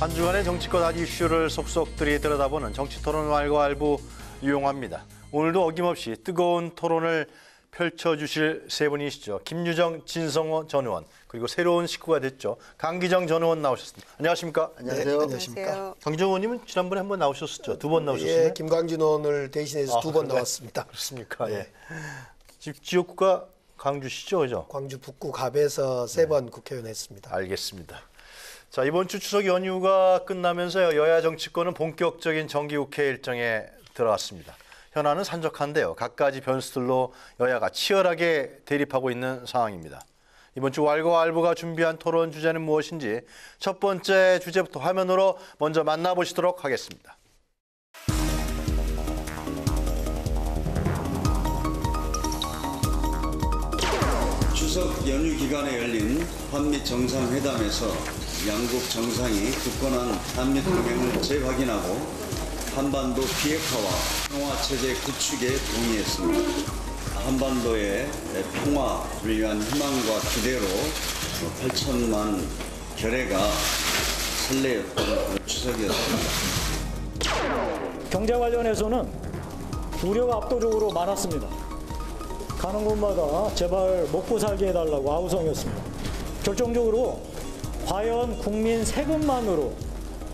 한 주간의 정치권 핫 이슈를 속속들이 들여다보는 정치토론 왈가왈부 유용합니다. 오늘도 어김없이 뜨거운 토론을 펼쳐주실 세 분이시죠. 김유정, 진성호 전 의원, 그리고 새로운 식구가 됐죠. 강기정 전 의원 나오셨습니다. 안녕하십니까? 안녕하세요. 네, 안녕하십니까? 강기정 의원님은 지난번에 한 번 나오셨었죠. 두 번 나오셨어요. 예, 김광진 의원을 대신해서 두 번 나왔습니다. 그렇습니까? 예. 지역구가 광주시죠, 그죠? 광주 북구 갑에서 세 번 국회의원 했습니다. 알겠습니다. 자, 이번 주 추석 연휴가 끝나면서요, 여야 정치권은 본격적인 정기국회 일정에 들어갔습니다. 현안은 산적한데요. 갖가지 변수들로 여야가 치열하게 대립하고 있는 상황입니다. 이번 주 왈가왈부가 준비한 토론 주제는 무엇인지 첫 번째 주제부터 화면으로 먼저 만나보시도록 하겠습니다. 추석 연휴 기간에 열린 한미 정상회담에서 양국 정상이 굳건한 한미 동맹을 재확인하고 한반도 비핵화와 평화체제 구축에 동의했습니다. 한반도의 평화를 위한 희망과 기대로 8천만 결의가 설레었던 추석이었습니다. 경제 관련해서는 우려가 압도적으로 많았습니다. 가는 곳마다 제발 먹고 살게 해달라고 아우성이었습니다. 결정적으로 과연 국민 세금만으로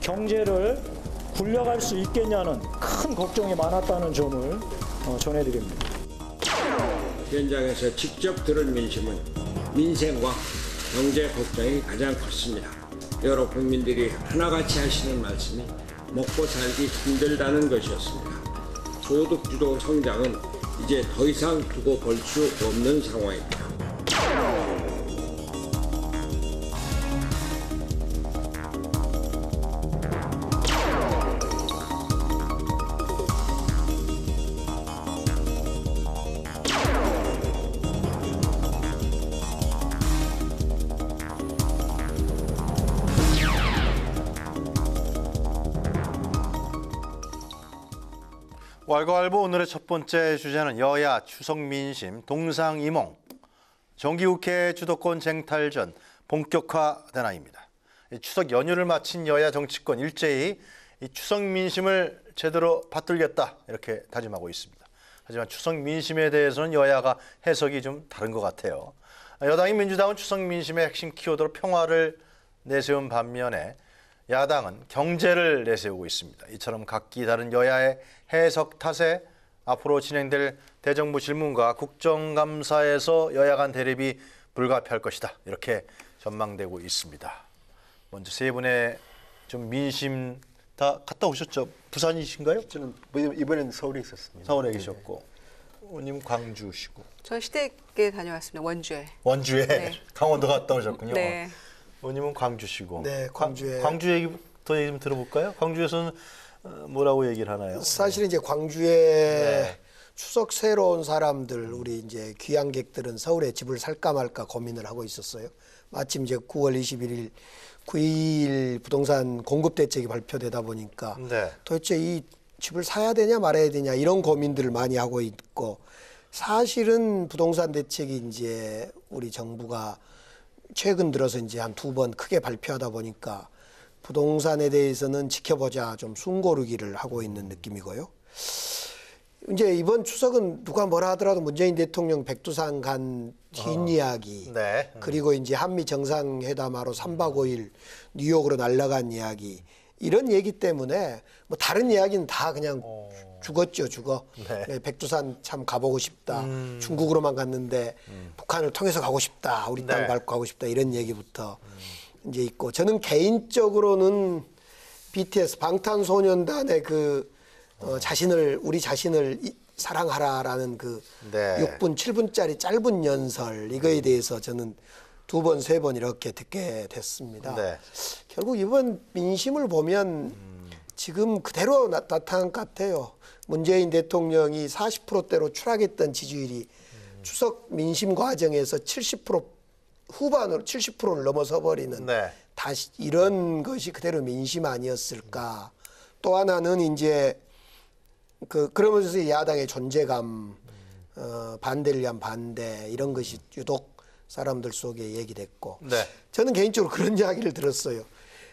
경제를 굴려갈 수 있겠냐는 큰 걱정이 많았다는 점을 전해드립니다. 현장에서 직접 들은 민심은 민생과 경제 걱정이 가장 컸습니다. 여러 국민들이 하나같이 하시는 말씀이 먹고 살기 힘들다는 것이었습니다. 소득주도 성장은 이제 더 이상 두고 볼 수 없는 상황입니다. 왈가왈부 오늘의 첫 번째 주제는 여야 추석 민심 동상이몽 정기국회 주도권 쟁탈전 본격화되나입니다. 추석 연휴를 마친 여야 정치권 일제히 이 추석 민심을 제대로 받들겠다 이렇게 다짐하고 있습니다. 하지만 추석 민심에 대해서는 여야가 해석이 좀 다른 것 같아요. 여당인 민주당은 추석 민심의 핵심 키워드로 평화를 내세운 반면에 야당은 경제를 내세우고 있습니다. 이처럼 각기 다른 여야의 해석 탓에 앞으로 진행될 대정부 질문과 국정감사에서 여야 간 대립이 불가피할 것이다. 이렇게 전망되고 있습니다. 먼저 세 분의 좀 민심 다 갔다 오셨죠? 부산이신가요? 저는 이번에는 서울에 있었습니다. 서울에 계셨고, 의원님 광주시고. 저 시댁에 다녀왔습니다. 원주에. 원주에 네. 강원도 갔다 오셨군요. 네. 의원님은 광주시고. 네, 광주에. 광주 얘기부터 얘기 좀 들어볼까요? 광주에서는 뭐라고 얘기를 하나요? 사실 이제 광주에 네. 추석 새로 온 사람들, 우리 이제 귀향객들은 서울에 집을 살까 말까 고민을 하고 있었어요. 마침 이제 9월 21일 9.21 부동산 공급 대책이 발표되다 보니까 네. 도대체 이 집을 사야 되냐 말아야 되냐 이런 고민들을 많이 하고 있고, 사실은 부동산 대책이 이제 우리 정부가 최근 들어서 이제 한 두 번 크게 발표하다 보니까 부동산에 대해서는 지켜보자 좀 숨고르기를 하고 있는 느낌이고요. 이제 이번 추석은 누가 뭐라 하더라도 문재인 대통령 백두산 간 뒷이야기, 네. 그리고 이제 한미 정상회담하러 3박 5일 뉴욕으로 날아간 이야기, 이런 얘기 때문에 뭐 다른 이야기는 다 그냥 죽었죠, 죽어. 네. 백두산 참 가보고 싶다. 중국으로만 갔는데 북한을 통해서 가고 싶다. 우리 땅 네. 밟고 가고 싶다. 이런 얘기부터 이제 있고, 저는 개인적으로는 BTS 방탄소년단의 그 우리 자신을 사랑하라라는 그 네. 6분, 7분짜리 짧은 연설, 이거에 대해서 저는 두 번, 세 번 이렇게 듣게 됐습니다. 네. 결국 이번 민심을 보면 지금 그대로 나타난 것 같아요. 문재인 대통령이 40%대로 추락했던 지지율이 추석 민심 과정에서 70% 후반으로 70%를 넘어서 버리는, 네. 다시 이런 것이 그대로 민심 아니었을까. 또 하나는 이제 그러면서 야당의 존재감, 반대를 위한 반대, 이런 것이 유독 사람들 속에 얘기됐고, 네. 저는 개인적으로 그런 이야기를 들었어요.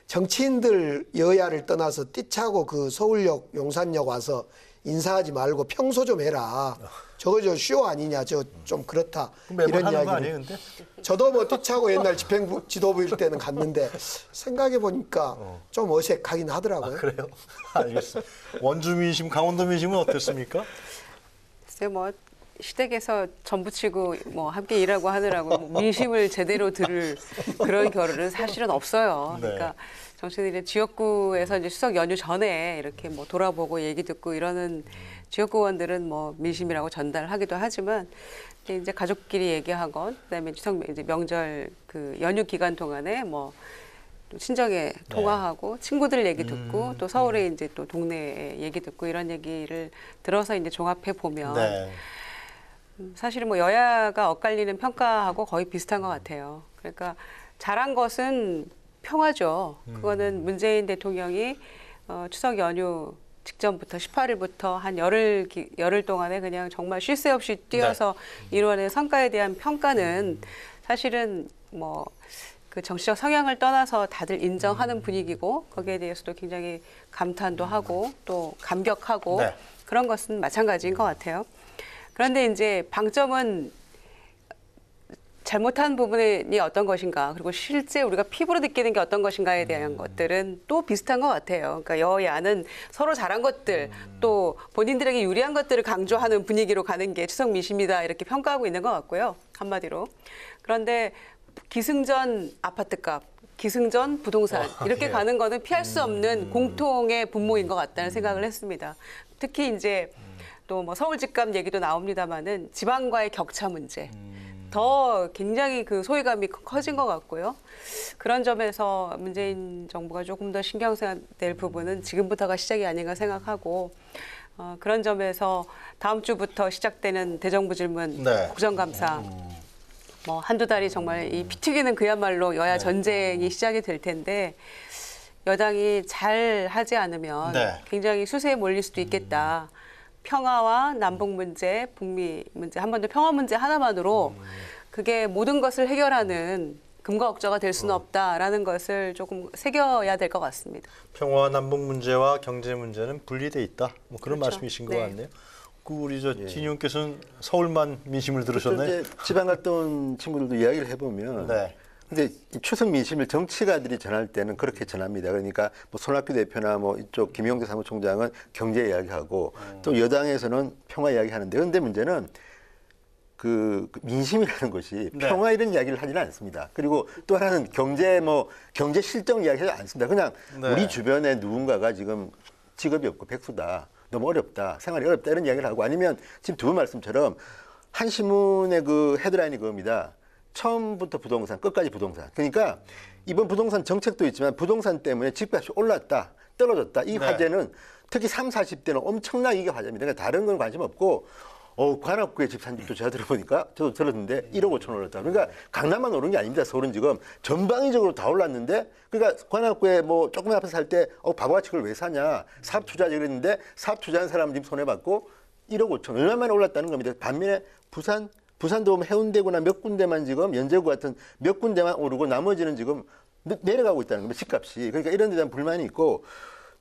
정치인들 여야를 떠나서 뛰차고 그 서울역 용산역 와서 인사하지 말고 평소 좀 해라. 저거 저 쇼 아니냐. 저 좀 그렇다. 매번 하는 거 아니에요, 근데? 저도 뭐 뛰차고 옛날 집행 지도부일 때는 갔는데 생각해 보니까 좀 어색하긴 하더라고요. 그래요? 알겠습니다. 원주 민심, 강원도 민심은 어땠습니까? 글쎄 뭐 시댁에서 전부치고 뭐 함께 일하고 하느라고 뭐 민심을 제대로 들을 그런 겨를은 사실은 없어요. 네. 그러니까 정치인들이 지역구에서 이제 추석 연휴 전에 이렇게 뭐 돌아보고 얘기 듣고 이러는 지역구원들은 뭐 민심이라고 전달하기도 하지만 이제 가족끼리 얘기하건 그다음에 추석 이제 명절 그 연휴 기간 동안에 뭐 친정에 통화하고 친구들 얘기 듣고 또 서울에 이제 또 동네 얘기 듣고 이런 얘기를 들어서 이제 종합해 보면 네. 사실은 뭐 여야가 엇갈리는 평가하고 거의 비슷한 것 같아요. 그러니까 잘한 것은 평화죠. 그거는 문재인 대통령이 추석 연휴 직전부터 18일부터 한 열흘 동안에 그냥 정말 쉴 새 없이 뛰어서 이루어낸 성과에 대한 평가는 사실은 뭐 그 정치적 성향을 떠나서 다들 인정하는 분위기고 거기에 대해서도 굉장히 감탄도 하고 또 감격하고 네. 그런 것은 마찬가지인 것 같아요. 그런데 이제 방점은 잘못한 부분이 어떤 것인가 그리고 실제 우리가 피부로 느끼는 게 어떤 것인가에 대한 것들은 또 비슷한 것 같아요. 그러니까 여야는 서로 잘한 것들 또 본인들에게 유리한 것들을 강조하는 분위기로 가는 게 추석 민심이다 이렇게 평가하고 있는 것 같고요. 한마디로. 그런데 기승전 아파트값 기승전 부동산 이렇게 가는 거는 피할 수 없는 공통의 분모인 것 같다는 생각을 했습니다. 특히 이제 또 뭐 서울 집값 얘기도 나옵니다만은 지방과의 격차 문제 더 굉장히 그 소외감이 커진 것 같고요. 그런 점에서 문재인 정부가 조금 더 신경 써야 될 부분은 지금부터가 시작이 아닌가 생각하고 그런 점에서 다음 주부터 시작되는 대정부 질문 네. 국정감사 뭐 한두 달이 정말 이 피 튀기는 그야말로 여야 전쟁이 시작이 될 텐데 여당이 잘 하지 않으면 네. 굉장히 수세에 몰릴 수도 있겠다. 평화와 남북 문제, 북미 문제, 한반도 평화 문제 하나만으로 그게 모든 것을 해결하는 금과 억저가 될 수는 없다라는 것을 조금 새겨야 될 것 같습니다. 평화 남북 문제와 경제 문제는 분리돼 있다. 뭐 그런 그렇죠. 말씀이신 것 네. 같네요. 그 우리 저 진의원께서는 서울만 민심을 들으셨나요? 이제 지방 갔다 온 친구들도 이야기를 해보면 네. 근데 이 추석 민심을 정치가들이 전할 때는 그렇게 전합니다. 그러니까 뭐 손학규 대표나 뭐 이쪽 김용대 사무총장은 경제 이야기하고 또 여당에서는 평화 이야기하는데 그런데 문제는 그 민심이라는 것이 네. 평화 이런 이야기를 하지는 않습니다. 그리고 또 하나는 경제 실정 이야기하지 않습니다. 그냥 네. 우리 주변에 누군가가 지금 직업이 없고 백수다. 너무 어렵다. 생활이 어렵다. 이런 이야기를 하고 아니면 지금 두 분 말씀처럼 한 신문의 그 헤드라인이 그겁니다. 처음부터 부동산, 끝까지 부동산. 그러니까 이번 부동산 정책도 있지만 부동산 때문에 집값이 올랐다, 떨어졌다. 이 네. 화제는 특히 30, 40대는 엄청나게 이게 화제입니다. 그러니까 다른 건 관심 없고 관악구에 집 산 집도 제가 들어보니까 저도 들었는데 1억 5천 올랐다. 그러니까 강남만 오른 게 아닙니다. 서울은 지금 전방위적으로 다 올랐는데 그러니까 관악구에 뭐 조그만 아파트 살 때 바보같이 그걸 왜 사냐. 사업 투자지 그랬는데 사업 투자한 사람은 지금 손해받고 1억 5천 얼마 만에 올랐다는 겁니다. 반면에 부산도 해운대구나 몇 군데만 지금 연제구 같은 몇 군데만 오르고 나머지는 지금 내려가고 있다는 겁니다. 집값이. 그러니까 이런 데 대한 불만이 있고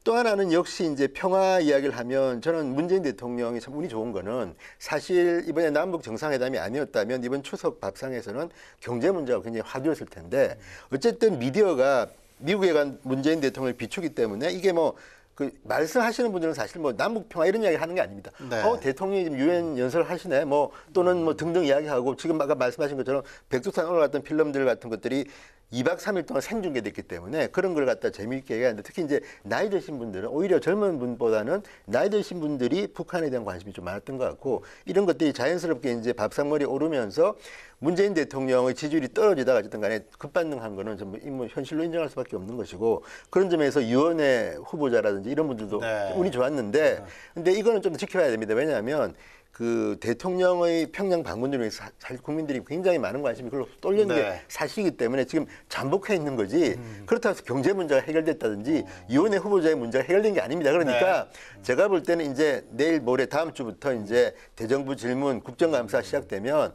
또 하나는 역시 이제 평화 이야기를 하면 저는 문재인 대통령이 참 운이 좋은 거는 사실 이번에 남북 정상회담이 아니었다면 이번 추석 밥상에서는 경제 문제가 굉장히 화두였을 텐데 어쨌든 미디어가 미국에 간 문재인 대통령을 비추기 때문에 이게 뭐 그 말씀하시는 분들은 사실 뭐 남북 평화 이런 이야기 하는 게 아닙니다. 네. 대통령이 지금 유엔 연설을 하시네. 뭐 또는 뭐 등등 이야기하고 지금 아까 말씀하신 것처럼 백두산 올라갔던 필름들 같은 것들이 2박 3일 동안 생중계됐기 때문에 그런 걸 갖다 재미있게 얘기하는데 특히 이제 나이 드신 분들은 오히려 젊은 분보다는 나이 드신 분들이 북한에 대한 관심이 좀 많았던 것 같고 이런 것들이 자연스럽게 이제 밥상머리에 오르면서 문재인 대통령의 지지율이 떨어지다가 어쨌든 간에 급반등한 거는 좀 현실로 인정할 수밖에 없는 것이고 그런 점에서 유원회 후보자라든지 이런 분들도 네. 운이 좋았는데 근데 이거는 좀 더 지켜봐야 됩니다. 왜냐하면 그 대통령의 평양 방문으로 인해서 사실 국민들이 굉장히 많은 관심이 그걸로 쏠리는 네. 게 사실이기 때문에 지금 잠복해 있는 거지 그렇다고 해서 경제 문제가 해결됐다든지 유원회 후보자의 문제가 해결된 게 아닙니다. 그러니까 제가 볼 때는 이제 내일 모레 다음 주부터 이제 대정부 질문 국정감사 시작되면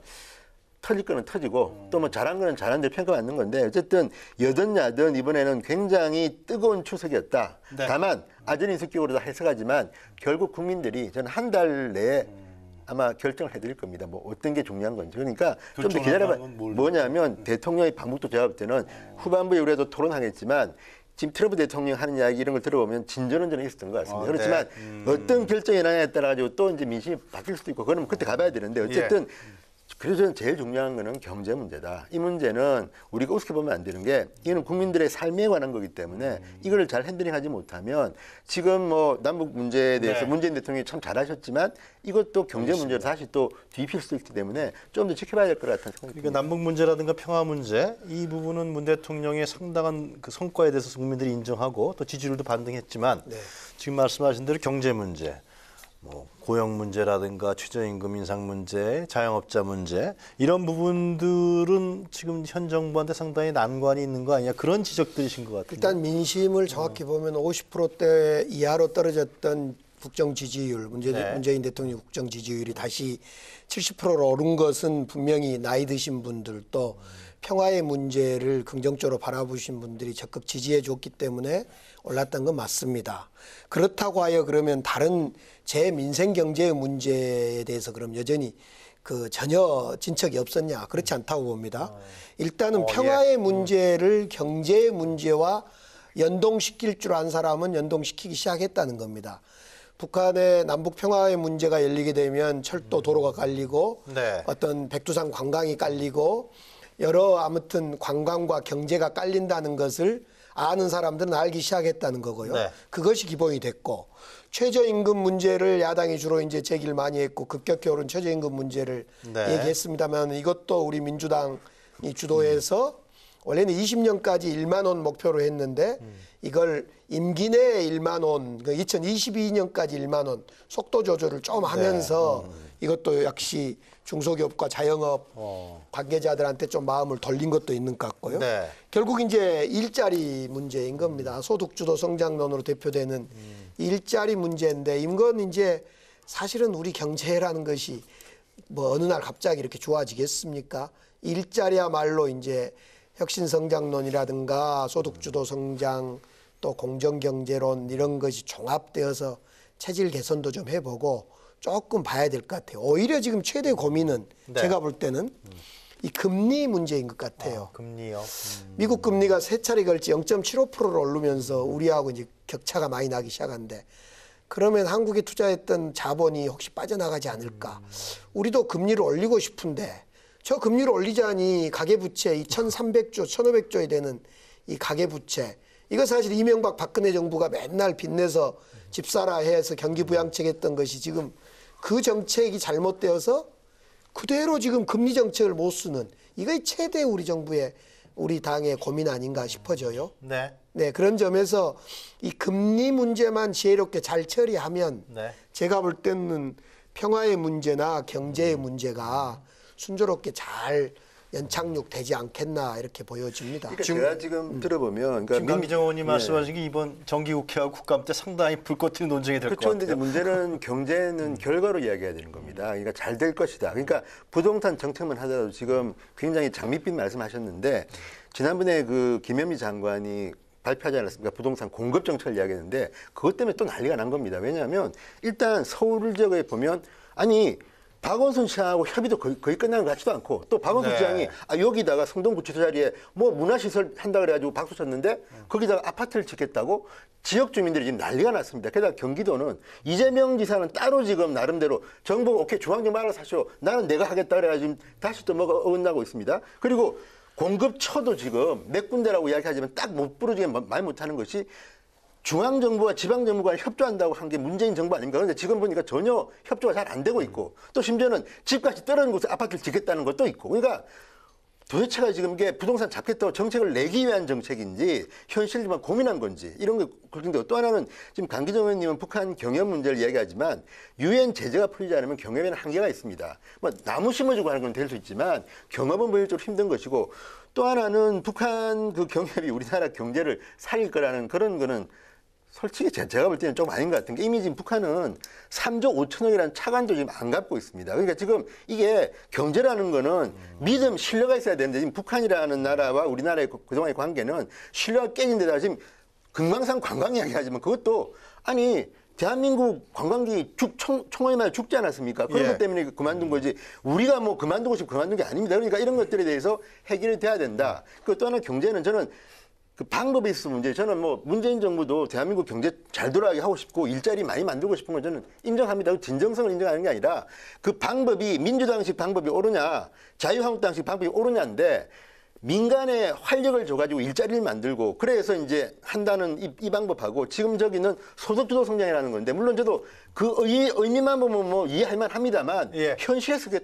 터질 거는 터지고 또 뭐 잘한 거는 잘한 대로 평가받는 건데 어쨌든 여든 야든 이번에는 굉장히 뜨거운 추석이었다. 네. 다만 아전인수격으로도 해석하지만 결국 국민들이 저는 한 달 내에 아마 결정을 해드릴 겁니다. 뭐 어떤 게 중요한 건지. 그러니까 좀 더 기다려봐. 뭐냐면 대통령의 방북도 제가 볼 때는 후반부에 우리도 토론하겠지만 지금 트럼프 대통령 하는 이야기 이런 걸 들어보면 진전운전이 있었던 것 같습니다. 그렇지만 어떤 결정이 나냐에 따라 가지고 또 이제 민심이 바뀔 수도 있고 그러면 그때 가봐야 되는데 어쨌든 그래서 저는 제일 중요한 거는 경제 문제다. 이 문제는 우리가 우습게 보면 안 되는 게 이거는 국민들의 삶에 관한 거기 때문에 이걸 잘 핸들링하지 못하면 지금 뭐 남북 문제에 대해서 문재인 대통령이 참 잘하셨지만 이것도 경제 문제로 다시 또 뒤집힐 수 있기 때문에 좀 더 지켜봐야 될 것 같다는 생각이 듭니다. 그러니까 남북 문제라든가 평화 문제 이 부분은 문 대통령의 상당한 그 성과에 대해서 국민들이 인정하고 또 지지율도 반등했지만 지금 말씀하신 대로 경제 문제, 뭐 고용 문제라든가 최저임금 인상 문제, 자영업자 문제 이런 부분들은 지금 현 정부한테 상당히 난관이 있는 거 아니냐 그런 지적들이신 것 같은데. 일단 민심을 정확히 보면 50%대 이하로 떨어졌던 국정 지지율, 문재인 대통령 국정 지지율이 다시 70%로 오른 것은 분명히 나이 드신 분들 또 평화의 문제를 긍정적으로 바라보신 분들이 적극 지지해 줬기 때문에 올랐던 건 맞습니다. 그렇다고 하여 그러면 다른 재민생 경제의 문제에 대해서 그럼 여전히 그 전혀 진척이 없었냐? 그렇지 않다고 봅니다. 일단은 평화의 문제를 경제의 문제와 연동시킬 줄 안 사람은 연동시키기 시작했다는 겁니다. 북한의 남북 평화의 문제가 열리게 되면 철도 도로가 깔리고 어떤 백두산 관광이 깔리고 여러 아무튼 관광과 경제가 깔린다는 것을 아는 사람들은 알기 시작했다는 거고요. 그것이 기본이 됐고 최저임금 문제를 야당이 주로 이제 제기를 많이 했고 급격히 오른 최저임금 문제를 얘기했습니다만 이것도 우리 민주당이 주도해서 원래는 20년까지 1만 원 목표로 했는데 이걸 임기 내에 1만 원, 2022년까지 1만 원 속도 조절을 좀 하면서 이것도 역시 중소기업과 자영업 관계자들한테 좀 마음을 돌린 것도 있는 것 같고요. 결국 이제 일자리 문제인 겁니다. 소득주도 성장론으로 대표되는 일자리 문제인데 이건 이제 사실은 우리 경제라는 것이 뭐 어느 날 갑자기 이렇게 좋아지겠습니까? 일자리야말로 이제 혁신성장론이라든가 소득주도 성장 또 공정경제론 이런 것이 종합되어서 체질 개선도 좀 해보고 조금 봐야 될 것 같아요. 오히려 지금 최대 고민은 제가 볼 때는 이 금리 문제인 것 같아요. 금리요. 미국 금리가 세 차례 걸치 0.75%를 오르면서 우리하고 이제 격차가 많이 나기 시작한데 그러면 한국에 투자했던 자본이 혹시 빠져나가지 않을까? 우리도 금리를 올리고 싶은데 저 금리를 올리자니 가계부채 이 1,300조, 1,500조에 되는 이 가계부채 이거 사실 이명박 박근혜 정부가 맨날 빚내서 집 사라 해서 경기 부양책 했던 것이 지금 그 정책이 잘못되어서 그대로 지금 금리 정책을 못 쓰는 이거 최대 우리 정부의 우리 당의 고민 아닌가 싶어져요. 네, 그런 점에서 이 금리 문제만 지혜롭게 잘 처리하면 제가 볼 때는 평화의 문제나 경제의 문제가 순조롭게 잘 연착륙되지 않겠나 이렇게 보여집니다. 그러니까 제가 지금 들어보면 지금 강기정 의원님 말씀하신 게 이번 정기국회하고 국감 때 상당히 불꽃 튀는 논쟁이 될 것 같아요. 그런데 문제는 경제는 결과로 이야기해야 되는 겁니다. 그러니까 잘 될 것이다. 그러니까 부동산 정책만 하더라도 지금 굉장히 장밋빛 말씀하셨는데 지난번에 그 김현미 장관이 발표하지 않았습니까? 부동산 공급 정책을 이야기했는데 그것 때문에 또 난리가 난 겁니다. 왜냐하면 일단 서울 지역에 보면 아니 박원순 시장하고 협의도 거의 끝난 것 같지도 않고 또 박원순 시장이 여기다가 성동구치소 자리에 뭐 문화시설 한다 그래가지고 박수 쳤는데 거기다가 아파트를 짓겠다고 지역 주민들이 지금 난리가 났습니다. 게다가 경기도는 이재명 지사는 따로 지금 나름대로 정부가 오케이 중앙정부 알아서 하시오. 나는 내가 하겠다 그래가지고 지금 다시 또 뭐가 어긋나고 있습니다. 그리고 공급처도 지금 몇 군데라고 이야기하지만 딱 못 부러지게 말 못하는 것이 중앙정부와 지방정부가 협조한다고 한 게 문재인 정부 아닌가. 그런데 지금 보니까 전혀 협조가 잘 안 되고 있고 또 심지어는 집값이 떨어진 곳에 아파트를 짓겠다는 것도 있고 그러니까 도대체가 지금 이게 부동산 잡겠다고 정책을 내기 위한 정책인지 현실만 고민한 건지 이런 게 그런데 또 하나는 지금 강기정 의원님은 북한 경협 문제를 이야기하지만 유엔 제재가 풀리지 않으면 경협에는 한계가 있습니다. 뭐 나무 심어주고 하는 건 될 수 있지만 경협은 본질적으로 힘든 것이고 또 하나는 북한 그 경협이 우리나라 경제를 살릴 거라는 그런 거는 솔직히 제가 볼 때는 좀 아닌 것 같은 게 이미 지금 북한은 3조 5천억이라는 차관도 지금 안 갖고 있습니다. 그러니까 지금 이게 경제라는 거는 믿음, 신뢰가 있어야 되는데 지금 북한이라는 나라와 우리나라의 그동안의 관계는 신뢰가 깨진 데다가 지금 금강산 관광 이야기 하지만 그것도 아니 대한민국 관광객이 총알이 맞아 죽지 않았습니까? 그런 것 때문에 그만둔 거지. 우리가 뭐 그만두고 싶어 그만둔 게 아닙니다. 그러니까 이런 것들에 대해서 해결이 돼야 된다. 또 하나 경제는 저는 그 방법이 있어 문제. 저는 뭐 문재인 정부도 대한민국 경제 잘 돌아가게 하고 싶고 일자리 많이 만들고 싶은 건 저는 인정합니다. 진정성을 인정하는 게 아니라 그 방법이 민주당식 방법이 옳으냐, 자유한국당식 방법이 옳으냐인데 민간에 활력을 줘가지고 일자리를 만들고 그래서 이제 한다는 이 방법하고 지금 저기는 소득주도 성장이라는 건데 물론 저도 그 의미만 보면 뭐 이해할 만합니다만 현실에서 그게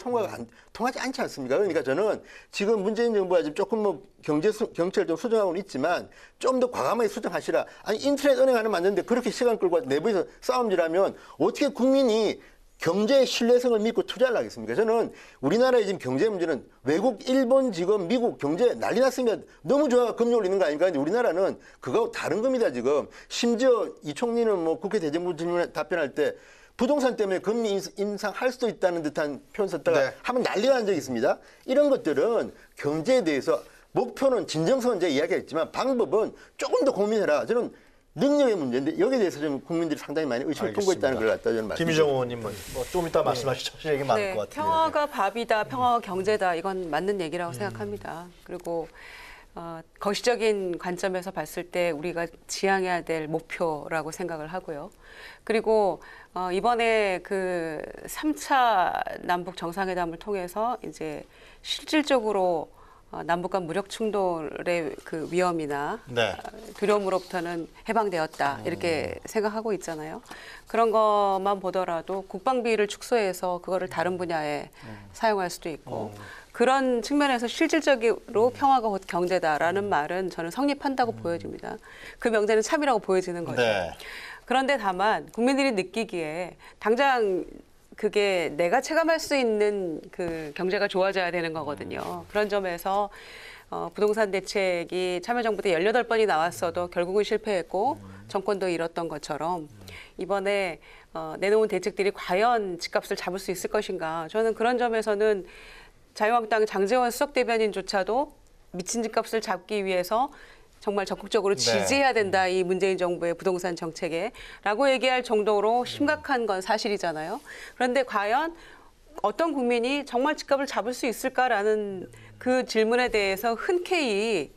통하지 않지 않습니까? 그러니까 저는 지금 문재인 정부가 지금 조금 뭐 경제를 좀 수정하고는 있지만 좀 더 과감하게 수정하시라. 아니 인터넷 은행 하나 만드는데 그렇게 시간 끌고 내부에서 싸움질하면 어떻게 국민이 경제의 신뢰성을 믿고 투자를 하겠습니까? 저는 우리나라의 지금 경제 문제는 외국, 일본, 지금 미국 경제 난리 났으면 너무 좋아 금리 올리는 거 아닙니까? 근데 우리나라는 그거하고 다른 겁니다, 지금. 심지어 이 총리는 뭐 국회 대정부 질문에 답변할 때 부동산 때문에 금리 인상할 수도 있다는 듯한 표현 썼다가 하면 난리가 난 적이 있습니다. 이런 것들은 경제에 대해서 목표는 진정성은 제가 이야기했지만 방법은 조금 더 고민해라. 저는 능력의 문제인데 여기에 대해서 좀 국민들이 상당히 많이 의심을 품고 있다는 걸 갖다 저는 말씀드립니다. 김희정 의원님은 좀 이따 말씀하시죠. 얘기 많을 것 같은데. 평화가 밥이다, 평화가 경제다. 이건 맞는 얘기라고 생각합니다. 그리고 거시적인 관점에서 봤을 때 우리가 지향해야 될 목표라고 생각을 하고요. 그리고 이번에 그 3차 남북 정상회담을 통해서 이제 실질적으로 남북 간 무력 충돌의 그 위험이나 두려움으로부터는 해방되었다 이렇게 생각하고 있잖아요. 그런 것만 보더라도 국방비를 축소해서 그거를 다른 분야에 사용할 수도 있고 그런 측면에서 실질적으로 평화가 곧 경제다라는 말은 저는 성립한다고 보여집니다. 그 명제는 참이라고 보여지는 거죠. 그런데 다만 국민들이 느끼기에 당장 그게 내가 체감할 수 있는 그 경제가 좋아져야 되는 거거든요. 그런 점에서 부동산 대책이 참여정부 때 18번이 나왔어도 결국은 실패했고 정권도 잃었던 것처럼 이번에 내놓은 대책들이 과연 집값을 잡을 수 있을 것인가. 저는 그런 점에서는 자유한국당 장제원 수석대변인조차도 미친 집값을 잡기 위해서 정말 적극적으로 지지해야 된다. 이 문재인 정부의 부동산 정책에 라고 얘기할 정도로 심각한 건 사실이잖아요. 그런데 과연 어떤 국민이 정말 집값을 잡을 수 있을까라는 그 질문에 대해서 흔쾌히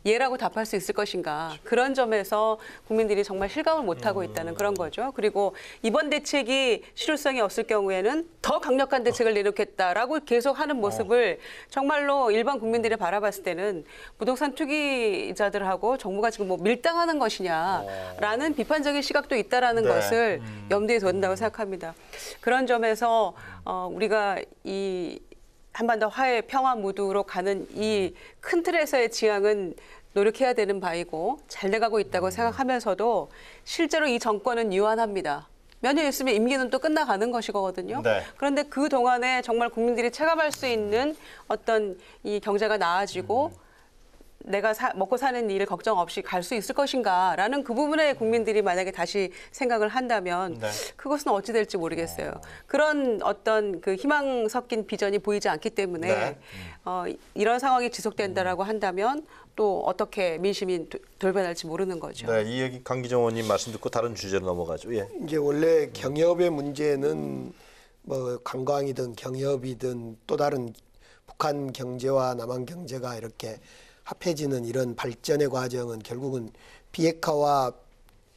예라고 답할 수 있을 것인가. 그런 점에서 국민들이 정말 실감을 못하고 있다는 그런 거죠. 그리고 이번 대책이 실효성이 없을 경우에는 더 강력한 대책을 내놓겠다라고 계속 하는 모습을 정말로 일반 국민들이 바라봤을 때는 부동산 투기자들하고 정부가 지금 뭐 밀당하는 것이냐라는 비판적인 시각도 있다라는 것을 염두에 둔다고 생각합니다. 그런 점에서 우리가 이 한반도 화해 평화 무드로 가는 이 큰 틀에서의 지향은 노력해야 되는 바이고 잘 돼가고 있다고 생각하면서도 실제로 이 정권은 유한합니다. 몇 년 있으면 임기는 또 끝나가는 것이거든요. 그런데 그 동안에 정말 국민들이 체감할 수 있는 어떤 이 경제가 나아지고 내가 먹고 사는 일 걱정 없이 갈 수 있을 것인가라는 그 부분에 국민들이 만약에 다시 생각을 한다면 그것은 어찌 될지 모르겠어요. 그런 어떤 그 희망 섞인 비전이 보이지 않기 때문에 이런 상황이 지속된다라고 한다면 또 어떻게 민심이 돌변할지 모르는 거죠. 이 얘기 강기정 의원님 말씀 듣고 다른 주제로 넘어가죠. 이제 원래 경협의 문제는 뭐 관광이든 경협이든 또 다른 북한 경제와 남한 경제가 이렇게 합해지는 이런 발전의 과정은 결국은 비핵화와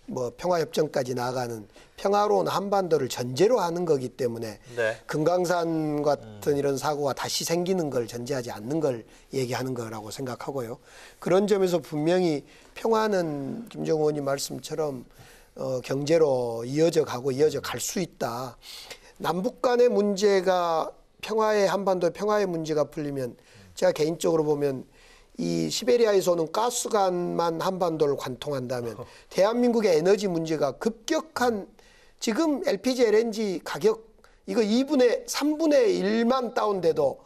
뭐 평화협정까지 나아가는 평화로운 한반도를 전제로 하는 거기 때문에 금강산 같은 이런 사고가 다시 생기는 걸 전제하지 않는 걸 얘기하는 거라고 생각하고요. 그런 점에서 분명히 평화는 김정은 의원님 말씀처럼 경제로 이어져 갈 수 있다. 남북 간의 문제가 한반도의 평화의 문제가 풀리면 제가 개인적으로 보면 이 시베리아에서 오는 가스관만 한반도를 관통한다면 대한민국의 에너지 문제가 급격한 지금 LPG, LNG 가격 이거 3분의 1만 다운돼도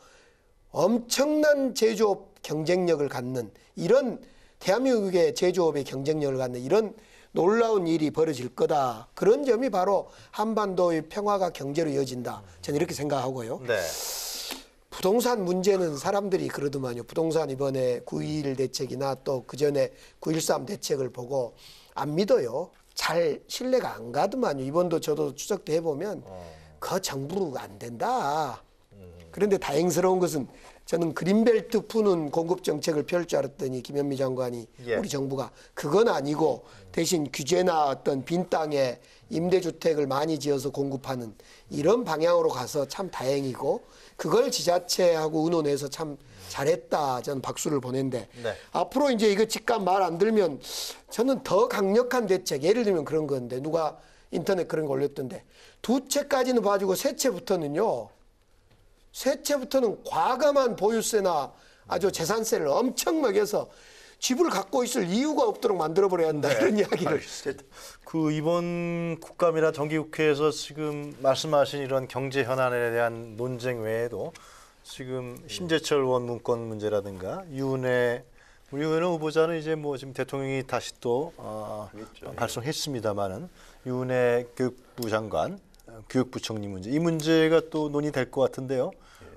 엄청난 제조업 경쟁력을 갖는 이런 대한민국의 제조업의 경쟁력을 갖는 이런 놀라운 일이 벌어질 거다. 그런 점이 바로 한반도의 평화가 경제로 이어진다. 저는 이렇게 생각하고요. 네. 부동산 문제는 사람들이 그러더만요. 부동산 이번에 9.21 대책이나 또 그전에 9.13 대책을 보고 안 믿어요. 잘 신뢰가 안 가더만요. 이번도 저도 추적 때 해보면 그 정부가 안 된다. 그런데 다행스러운 것은 저는 그린벨트 푸는 공급 정책을 펼 줄 알았더니 김현미 장관이 예. 우리 정부가 그건 아니고 대신 규제나 어떤 빈 땅에 임대주택을 많이 지어서 공급하는 이런 방향으로 가서 참 다행이고 그걸 지자체하고 의논해서 참 잘했다. 저는 박수를 보낸데 네. 앞으로 이제 이거 직감 말 안 들면 저는 더 강력한 대책 예를 들면 그런 건데 누가 인터넷 그런 거 올렸던데 두 채까지는 봐주고 세 채부터는요. 세 채부터는 과감한 보유세나 아주 재산세를 엄청 매겨서 집을 갖고 있을 이유가 없도록 만들어버려야 한다. 이런 이야기를. 그 이번 국감이나 정기국회에서 지금 말씀하신 이런 경제 현안에 대한 논쟁 외에도 지금 심재철 의원 문건 문제라든가 우리 의원 후보자는 이제 뭐 지금 대통령이 다시 또 발송했습니다마는 유은혜 교육부 장관, 교육부총리 문제 이 문제가 또 논의될 것 같은데요.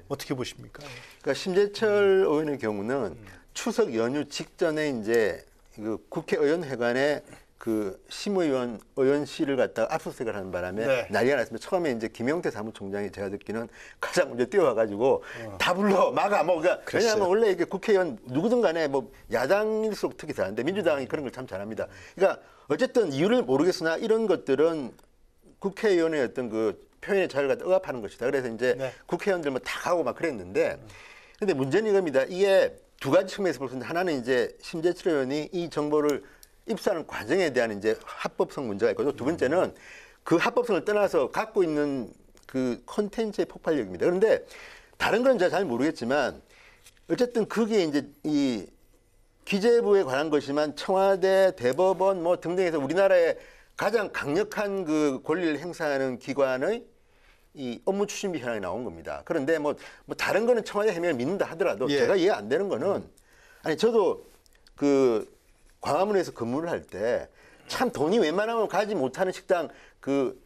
어떻게 보십니까? 그러니까 심재철 의원의 경우는 추석 연휴 직전에 이제 그 국회의원회관에 그 심의원 의원실을 갖다가 압수수색을 하는 바람에 네. 난리가 났습니다. 처음에 이제 김영태 사무총장이 제가 듣기는 가장 먼저 뛰어와가지고 다 불러 막아 뭐 그러니까 왜냐하면 원래 이게 국회의원 누구든 간에 뭐 야당일수록 특히 잘하는데 민주당이 그런 걸 참 잘합니다. 그러니까 어쨌든 이유를 모르겠으나 이런 것들은 국회의원의 어떤 그 표현의 자유를 갖다 억압하는 것이다. 그래서 이제 네. 국회의원들 뭐 다 가고 막 그랬는데 근데 문제는 이겁니다. 이게 두 가지 측면에서 볼 수 있는데 하나는 이제 심재철 의원이 이 정보를 입수하는 과정에 대한 이제 합법성 문제가 있고 두 번째는 그 합법성을 떠나서 갖고 있는 그 콘텐츠의 폭발력입니다. 그런데 다른 건 제가 잘 모르겠지만 어쨌든 그게 이제 이 기재부에 관한 것이지만 청와대, 대법원 뭐 등등에서 우리나라의 가장 강력한 그 권리를 행사하는 기관의 이 업무 추진비 현황이 나온 겁니다. 그런데 뭐 다른 거는 청와대 해명을 믿는다 하더라도 예. 제가 이해 안 되는 거는 아니 저도 그 광화문에서 근무를 할 때 참 돈이 웬만하면 가지 못하는 식당 그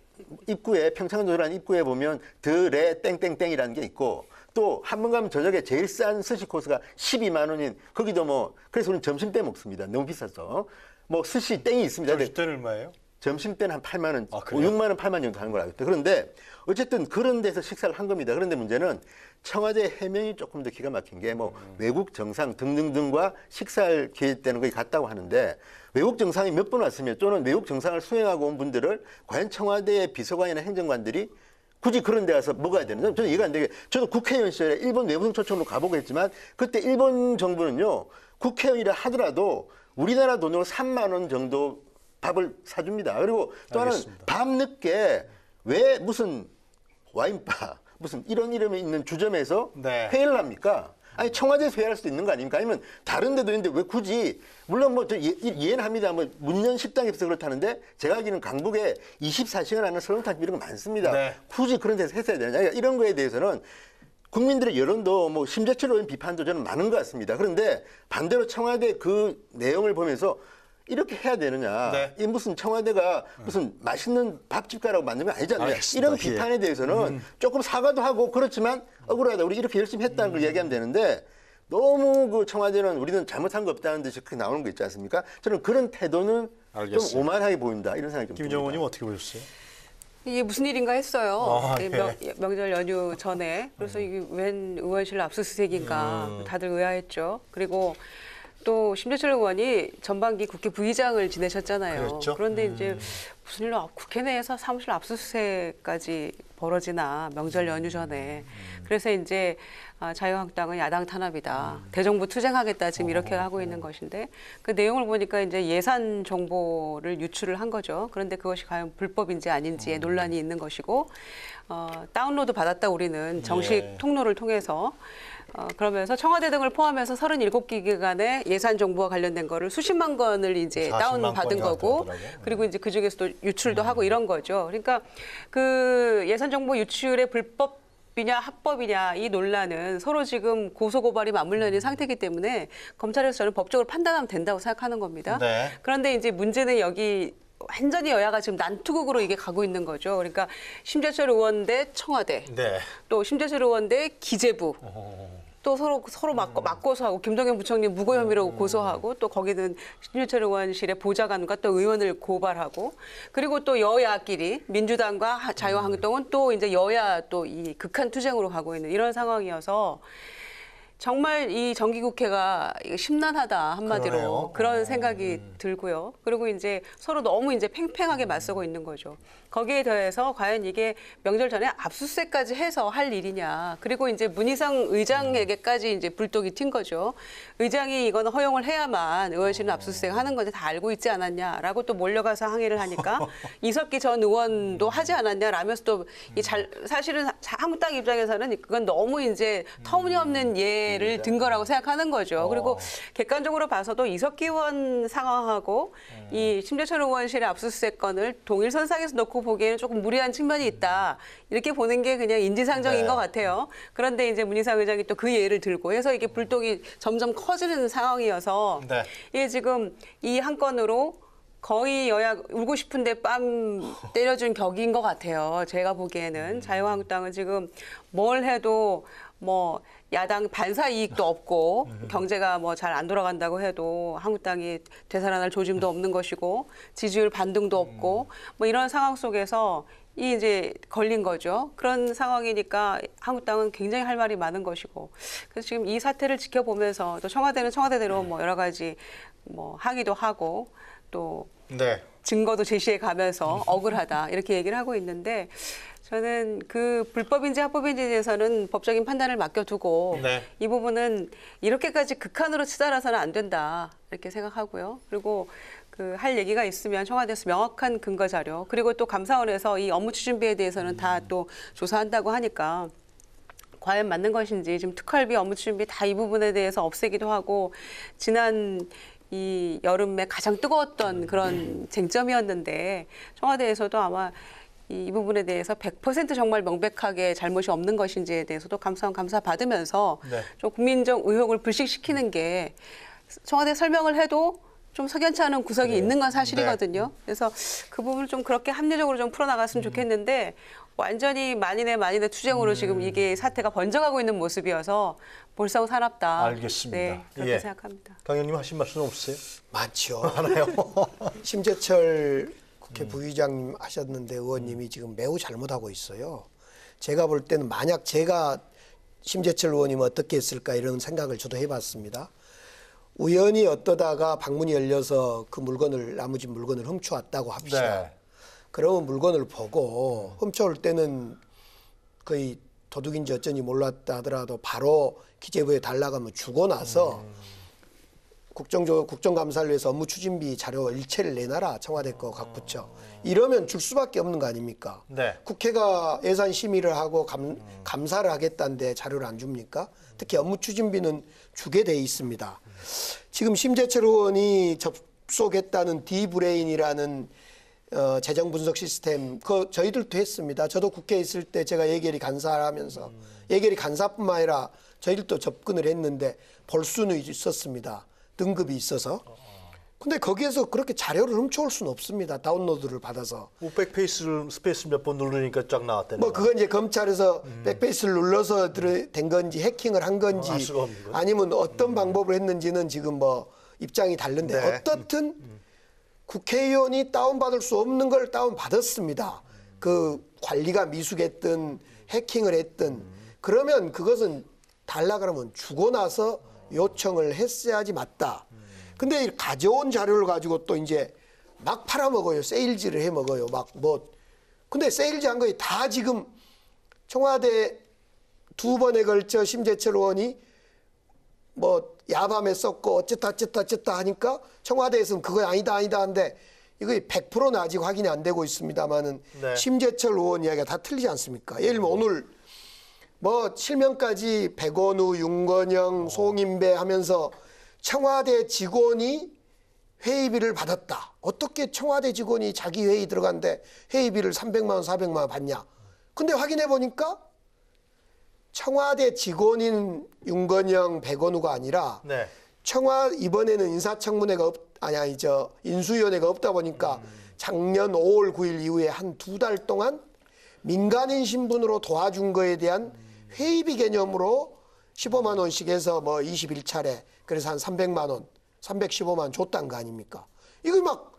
입구에 평창도로라는 입구에 보면 드레 땡땡땡이라는 게 있고 또 한 번 가면 저녁에 제일 싼 스시 코스가 12만 원인 거기도 뭐 그래서 우리는 점심 때 먹습니다. 너무 비싸서 뭐 스시 땡이 있습니다. 점심 때는 얼마예요? 점심 때는 한 8만 원, 그래요? 6만 원, 8만 원 정도 하는 걸 알고 있다. 그런데 어쨌든 그런 데서 식사를 한 겁니다. 그런데 문제는 청와대 해명이 조금 더 기가 막힌 게 뭐 외국 정상 등등등과 식사를 계획되는 것이 같다고 하는데 외국 정상이 몇 번 왔으면 또는 외국 정상을 수행하고 온 분들을 과연 청와대의 비서관이나 행정관들이 굳이 그런 데 가서 먹어야 되는 저는 이해가 안 되게 저도 국회의원 시절에 일본 외무성 초청으로 가보고 했지만 그때 일본 정부는요 국회의원이라 하더라도 우리나라 돈으로 3만 원 정도 밥을 사줍니다. 그리고 또 하나는 밤늦게 왜 무슨 와인바 무슨 이런 이름이 있는 주점에서 네. 회의를 합니까? 아니 청와대에서 회의할 수도 있는 거 아닙니까? 아니면 다른 데도 있는데 왜 굳이 물론 뭐 저 이해는 합니다. 뭐 문연 식당에서 그렇다는데 제가 알기로는 강북에 24시간 하는 설렁탕 이런 거 많습니다. 네. 굳이 그런 데서 했어야 되냐? 그러니까 이런 거에 대해서는 국민들의 여론도 뭐 심재철 의원 비판도 저는 많은 것 같습니다. 그런데 반대로 청와대 그 내용을 보면서 이렇게 해야 되느냐? 네. 이 무슨 청와대가 무슨 맛있는 밥집 가라고 만든 건 아니잖아요. 알겠습니다. 이런 비판에 대해서는 조금 사과도 하고 그렇지만 억울하다. 우리 이렇게 열심히 했다는 걸 얘기하면 되는데 너무 그 청와대는 우리는 잘못한 거 없다는 듯이 그렇게 나오는 거 있지 않습니까? 저는 그런 태도는 알겠습니다. 좀 오만하게 보인다. 이런 생각이 좀 김정은 듭니다. 의원님 어떻게 보셨어요? 이게 무슨 일인가 했어요. 예. 명절 연휴 전에. 그래서 이게 웬 의원실 압수수색인가 다들 의아했죠. 그리고 또 심재철 의원이 전반기 국회 부의장을 지내셨잖아요. 그렇죠. 그런데 이제 무슨 일로 국회 내에서 사무실 압수수색까지 벌어지나 명절 연휴 전에. 그래서 이제 자유한국당은 야당 탄압이다. 대정부 투쟁하겠다. 지금 이렇게 하고 있는 것인데 그 내용을 보니까 이제 예산 정보를 유출을 한 거죠. 그런데 그것이 과연 불법인지 아닌지에 논란이 있는 것이고 다운로드 받았다 우리는 정식 통로를 통해서 그러면서 청와대 등을 포함해서 37기관의 예산 정보와 관련된 거를 수십만 건을 이제 40만 다운 받은 건이 거고 나왔더라고요. 그리고 이제 그 중에서도 유출도 하고 이런 거죠. 그러니까 그 예산 정보 유출의 불법이냐 합법이냐 이 논란은 서로 지금 고소고발이 맞물려 있는 상태이기 때문에 검찰에서 저는 법적으로 판단하면 된다고 생각하는 겁니다. 네. 그런데 이제 문제는 여기 완전히 여야가 지금 난투극으로 이게 가고 있는 거죠. 그러니까 심재철 의원 대 청와대, 네. 또 심재철 의원 대 기재부. 또 서로 맞고서 하고 김동연 부총리 무고 혐의로 고소하고 또 거기는 심재철 의원실의 보좌관과 또 의원을 고발하고 그리고 또 여야끼리 민주당과 자유한국당은 또 이제 여야 또 이 극한 투쟁으로 가고 있는 이런 상황이어서 정말 이 정기국회가 심란하다 한마디로 그러네요. 그런 생각이 들고요. 그리고 이제 서로 너무 이제 팽팽하게 맞서고 있는 거죠. 거기에 더해서 과연 이게 명절 전에 압수수색까지 해서 할 일이냐. 그리고 이제 문희상 의장에게까지 이제 불독이 튄 거죠. 의장이 이거는 허용을 해야만 의원실은 압수수색 하는 건데 다 알고 있지 않았냐라고 또 몰려가서 항의를 하니까 이석기 전 의원도 하지 않았냐라면서 또 사실은 한국당 입장에서는 그건 너무 이제 터무니없는 예를 든 거라고 생각하는 거죠. 그리고 객관적으로 봐서도 이석기 의원 상황하고 이 심재철 의원실의 압수수색 건을 동일선상에서 놓고 보기에는 조금 무리한 측면이 있다. 이렇게 보는 게 그냥 인지상정인 네. 것 같아요. 그런데 이제 문희상 의장이 또 그 예를 들고 해서 이게 불똥이 점점 커지는 상황이어서 네. 이게 지금 이 한 건으로 거의 여야 울고 싶은데 뺨 때려준 격인 것 같아요. 제가 보기에는 자유한국당은 지금 뭘 해도 뭐 야당 반사 이익도 없고 경제가 뭐 잘 안 돌아간다고 해도 한국당이 되살아날 조짐도 없는 것이고 지지율 반등도 없고 뭐 이런 상황 속에서 이 이제 걸린 거죠. 그런 상황이니까 한국당은 굉장히 할 말이 많은 것이고 그래서 지금 이 사태를 지켜보면서 또 청와대는 청와대대로 뭐 여러 가지 뭐 항의도 하고 또 네. 증거도 제시해 가면서 억울하다 이렇게 얘기를 하고 있는데 저는 그 불법인지 합법인지에 대해서는 법적인 판단을 맡겨두고 네. 이 부분은 이렇게까지 극한으로 치달아서는 안 된다 이렇게 생각하고요. 그리고 그 할 얘기가 있으면 청와대에서 명확한 근거 자료 그리고 또 감사원에서 이 업무 추진비에 대해서는 다 또 조사한다고 하니까 과연 맞는 것인지 지금 특활비 업무 추진비 다 이 부분에 대해서 없애기도 하고 지난 이 여름에 가장 뜨거웠던 그런 쟁점이었는데 청와대에서도 아마 이 부분에 대해서 100% 정말 명백하게 잘못이 없는 것인지에 대해서도 감사원 감사 받으면서 네. 좀 국민적 의혹을 불식시키는 게 청와대 설명을 해도 좀 석연치 않은 구석이 있는 건 사실이거든요. 그래서 그 부분을 좀 그렇게 합리적으로 좀 풀어나갔으면 좋겠는데 완전히 만인의 투쟁으로 지금 이게 사태가 번져가고 있는 모습이어서 볼썽사납다. 알겠습니다. 네, 그렇게 예. 생각합니다. 강의님 하신 말씀 없으세요? 많죠. 하나요? 심재철 국회 부의장님 하셨는데 의원님이 지금 매우 잘못하고 있어요. 제가 볼 때는 만약 제가 심재철 의원이면 어떻게 했을까 이런 생각을 저도 해봤습니다. 우연히 어떠다가 방문이 열려서 그 물건을 나머지 물건을 훔쳐왔다고 합시다. 네. 그러면 물건을 보고 훔쳐올 때는 거의 도둑인지 어쩐지 몰랐다 하더라도 바로 기재부에 달라가면 주고 나서 국정감사를 위해서 업무 추진비 자료 일체를 내놔라. 청와대 거 각 부처. 이러면 줄 수밖에 없는 거 아닙니까? 네. 국회가 예산 심의를 하고 감사를 하겠다는데 자료를 안 줍니까? 특히 업무 추진비는 주게 돼 있습니다. 지금 심재철 의원이 접속했다는 디브레인이라는 재정 분석 시스템 그 저희들도 했습니다. 저도 국회에 있을 때 제가 예결위 간사를 하면서 예결위 간사뿐만 아니라 저희들도 접근을 했는데 볼 수는 있었습니다. 등급이 있어서. 근데 거기에서 그렇게 자료를 훔쳐올 수는 없습니다. 다운로드를 받아서. 백페이스를 스페이스 몇 번 누르니까 쫙 나왔다는 뭐 그건 이제 검찰에서 백페이스를 눌러서 된 건지 해킹을 한 건지 알 수가 없는 거예요? 아니면 어떤 방법을 했는지는 지금 뭐 입장이 다른데 네. 어떻든 국회의원이 다운받을 수 없는 걸 다운받았습니다. 그 관리가 미숙했든 해킹을 했든 그러면 그것은 달라 그러면 주고 나서 요청을 했어야지 맞다. 근데 이 가져온 자료를 가지고 또 이제 막 팔아먹어요. 세일즈를 해먹어요. 막 뭐. 근데 세일즈 한 거에 다 지금 청와대 2번에 걸쳐 심재철 의원이 뭐 야밤에 썼고 어쨌다 하니까 청와대에서는 그거 아니다 하는데 이거 100%는 아직 확인이 안 되고 있습니다만은 네. 심재철 의원 이야기가 다 틀리지 않습니까? 예를 들면 오늘 뭐 실명까지 백원우, 윤건영, 송인배 하면서 청와대 직원이 회의비를 받았다. 어떻게 청와대 직원이 자기 회의 들어갔는데 회의비를 300만 원, 400만 원 받냐. 근데 확인해 보니까 청와대 직원인 윤건영, 백원우가 아니라 네. 이번에는 인사청문회가 인수위원회가 없다 보니까 작년 5월 9일 이후에 한 2달 동안 민간인 신분으로 도와준 거에 대한 회의비 개념으로 15만 원씩 해서 뭐 21차례 그래서 한 300만 원, 315만 원 줬다는 거 아닙니까? 이거 막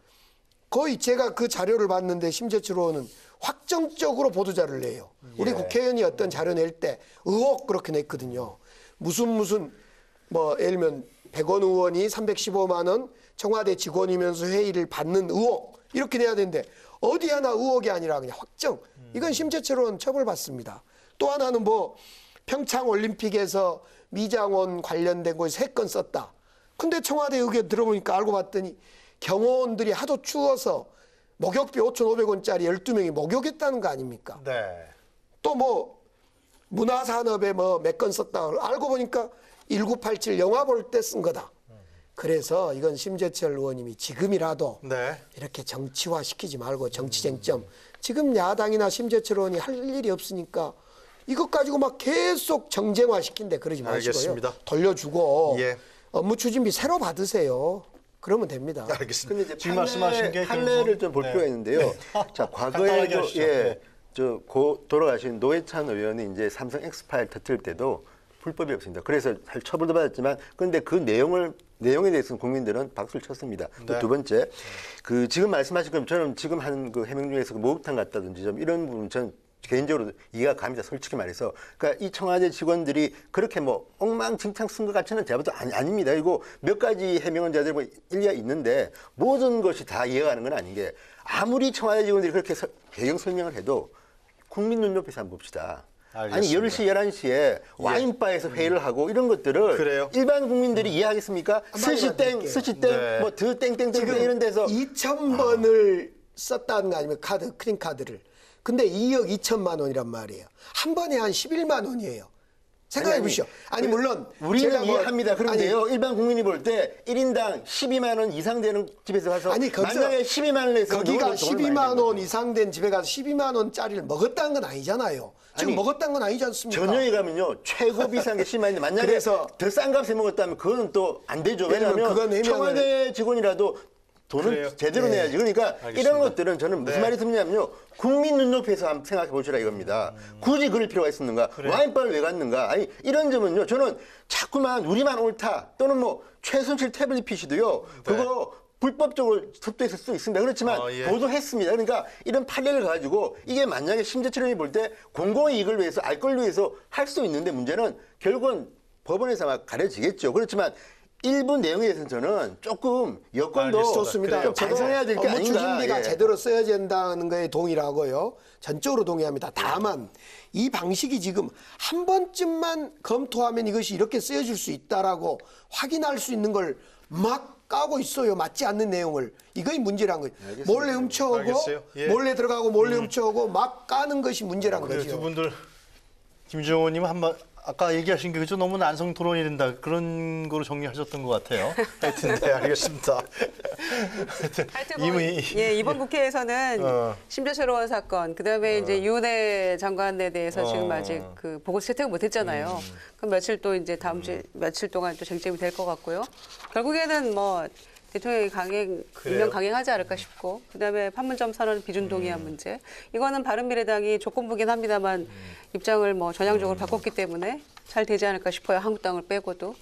거의 제가 그 자료를 봤는데 심재철 의원은 확정적으로 보도자료를 내요. 우리 국회의원이 어떤 자료 낼 때 의혹 그렇게 냈거든요. 무슨 뭐 예를 들면 백원 의원이 315만 원 청와대 직원이면서 회의를 받는 의혹 이렇게 내야 되는데 어디 하나 의혹이 아니라 그냥 확정. 이건 심재철 의원 처벌받습니다. 또 하나는 뭐 평창 올림픽에서 미장원 관련된 거에 3건 썼다. 근데 청와대 의견 들어보니까 알고 봤더니 경호원들이 하도 추워서 목욕비 5,500원짜리 12명이 목욕했다는 거 아닙니까? 네. 또 뭐 문화산업에 뭐 몇 건 썼다. 알고 보니까 1987 영화 볼 때 쓴 거다. 그래서 이건 심재철 의원님이 지금이라도 네. 이렇게 정치화 시키지 말고 정치쟁점. 지금 야당이나 심재철 의원이 할 일이 없으니까 이것 가지고 막 계속 정쟁화 시킨대 그러지 마시고요. 알겠습니다. 돌려주고 예. 업무 추진비 새로 받으세요. 그러면 됩니다. 알겠습니다. 근데 이제 지금 말씀하신 게 판례를 좀 볼 네. 필요가 있는데요. 자, 간단하게 과거에도 하시죠. 예, 네. 돌아가신 노회찬 의원이 이제 삼성 엑스파일 터뜨릴 때도 불법이 없습니다. 그래서 살 처벌도 받았지만, 그런데 그 내용에 대해서는 국민들은 박수를 쳤습니다. 네. 두 번째, 그 지금 말씀하신 것처럼 저는 지금 하는 그 해명 중에서 그 목욕탕 같다든지 좀 이런 부분 저는 개인적으로 이해가 갑니다. 솔직히 말해서. 그러니까 이 청와대 직원들이 그렇게 뭐 엉망진창 쓴 것 같지는 제가 봐도 아닙니다. 그리고 몇 가지 해명은 제가 뭐 일리가 있는데 모든 것이 다 이해가 가는 건 아닌 게 아무리 청와대 직원들이 그렇게 배경 설명을 해도 국민 눈높이에서 한번 봅시다. 알겠습니다. 아니 10시, 11시에 와인바에서 회의를 하고 이런 것들을 그래요? 일반 국민들이 이해하겠습니까? 스시 땡, 드릴게요. 스시 땡, 네. 뭐 드 땡땡땡 이런 데서 2,000번을 썼다는 거 아니면 크림 카드를. 근데 2억 2천만 원이란 말이에요. 한 번에 한 11만 원이에요. 생각해 보시죠. 아니 물론 우리는 제가 뭐- 이해합니다. 그런데요, 일반 국민이 볼 때 1인당 12만 원 이상 되는 집에서 가서 아니, 거기서 만약에 12만 원 내서 거기가 돈을 12만 원 많이 이상 된 집에 가서 12만 원짜리를 먹었다는 건 아니잖아요. 지금 아니, 먹었다는 건 아니지 않습니까? 저녁에 가면요 최고 비싼 게 10만 원인데 만약에 그래서- 더 싼 값에 먹었다면 그거는 또 안 되죠. 왜냐면 왜냐하면 그건 해명을- 청와대 직원이라도 돈을 그래요? 제대로 네. 내야지. 그러니까 알겠습니다. 이런 것들은 저는 무슨 네. 말이 드냐면요. 국민 눈높이에서 한번 생각해 보시라 이겁니다. 굳이 그럴 필요가 있었는가? 와인바를 왜 갔는가? 아니 이런 점은요. 저는 자꾸만 우리만 옳다 또는 뭐 최순실 태블릿 PC도요. 그거 불법적으로 습도했을 수도 있습니다. 그렇지만 예. 보도했습니다. 그러니까 이런 판례를 가지고 이게 만약에 심재철 의원이 볼 때 공공의 이익을 위해서 알 걸 위해서 할 수 있는데 문제는 결국은 법원에서 막 가려지겠죠. 그렇지만 일부 내용에 대해서는 저는 조금 여건도 알겠습니다. 좋습니다. 좀 반성해야 될 게 업무 아닌가. 추진비가 예. 제대로 써야 된다는 거에 동의하고요. 전적으로 동의합니다. 다만 이 방식이 지금 한 번쯤만 검토하면 이것이 이렇게 쓰여질 수 있다라고 확인할 수 있는 걸 막 까고 있어요. 맞지 않는 내용을. 이거이 문제란 거예요. 몰래 훔쳐오고 알겠어요. 예. 몰래 들어가고 몰래 훔쳐오고 막 까는 것이 문제란 그래, 거죠. 두 분들 김정호님 한번 아까 얘기하신 게 그죠? 너무 난성 토론이 된다 그런 거로 정리하셨던 것 같아요. 하여튼 네 알겠습니다. 하여튼 뭐, 이번 국회에서는 심재철 의원 사건, 그다음에 이제 윤해 장관에 대해서 지금 아직 그 보고서 채택을 못했잖아요. 그럼 며칠 또 이제 다음 주 며칠 동안 또 쟁점이 될 것 같고요. 결국에는 뭐 대통령이 임명 강행하지 않을까 싶고, 그다음에 판문점 선언 비준 동의안 문제, 이거는 바른미래당이 조건부긴 합니다만 입장을 뭐 전향적으로 바꿨기 때문에 잘 되지 않을까 싶어요. 한국당을 빼고도.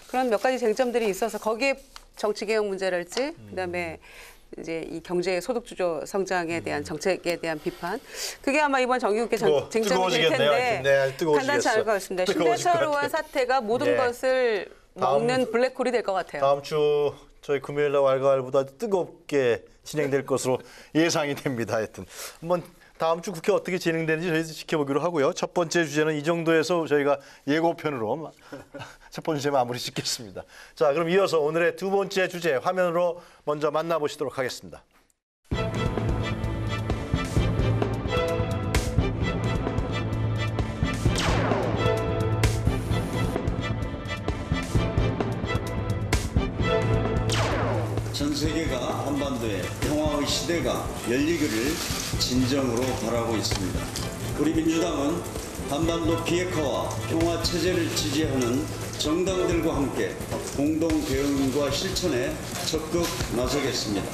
그런 몇 가지 쟁점들이 있어서 거기에 정치개혁 문제랄지, 그다음에 이제 이 경제 소득주도 성장에 대한 정책에 대한 비판, 그게 아마 이번 정기국회 쟁점이 될 뜨거워지겠네요. 텐데 네, 뜨거워지겠어. 간단치 않을 것 같습니다. 뜨거워질 심재철 것 의원 같아요. 사태가 모든 네. 것을 먹는 블랙홀이 될 것 같아요. 다음 주 저희 금요일 날 왈가왈부도 뜨겁게 진행될 것으로 예상이 됩니다. 하여튼 한번 다음 주 국회 어떻게 진행되는지 저희 지켜보기로 하고요. 첫 번째 주제는 이 정도에서 저희가 예고편으로 첫 번째 마무리 짓겠습니다. 자, 그럼 이어서 오늘의 두 번째 주제 화면으로 먼저 만나보시도록 하겠습니다. 전 세계가 한반도의 평화의 시대가 열리기를 진정으로 바라고 있습니다. 우리 민주당은 한반도 비핵화와 평화 체제를 지지하는 정당들과 함께 공동 대응과 실천에 적극 나서겠습니다.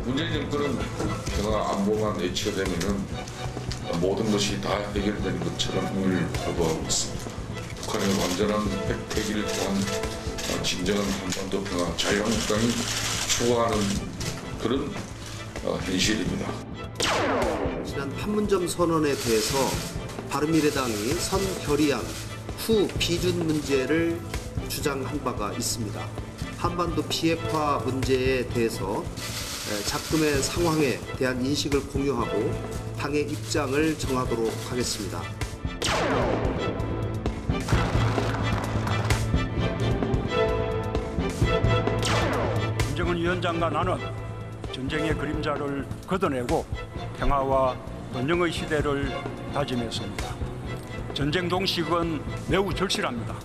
문재인 정권은 평화 안보만 외치되면은 모든 것이 다 해결되는 것처럼 오늘 보도하고 있습니다. 북한의 완전한 핵폐기를 통한 진정한 한반도 평화, 자유한국당이 추구하는 그런 현실입니다. 지난 판문점 선언에 대해서 바른미래당이 선결의안 후 비준 문제를 주장한 바가 있습니다. 한반도 비핵화 문제에 대해서 작금의 상황에 대한 인식을 공유하고 당의 입장을 정하도록 하겠습니다. 김정은 위원장과 나는 전쟁의 그림자를 걷어내고 평화와 번영의 시대를 다짐했습니다. 전쟁 동식은 매우 절실합니다.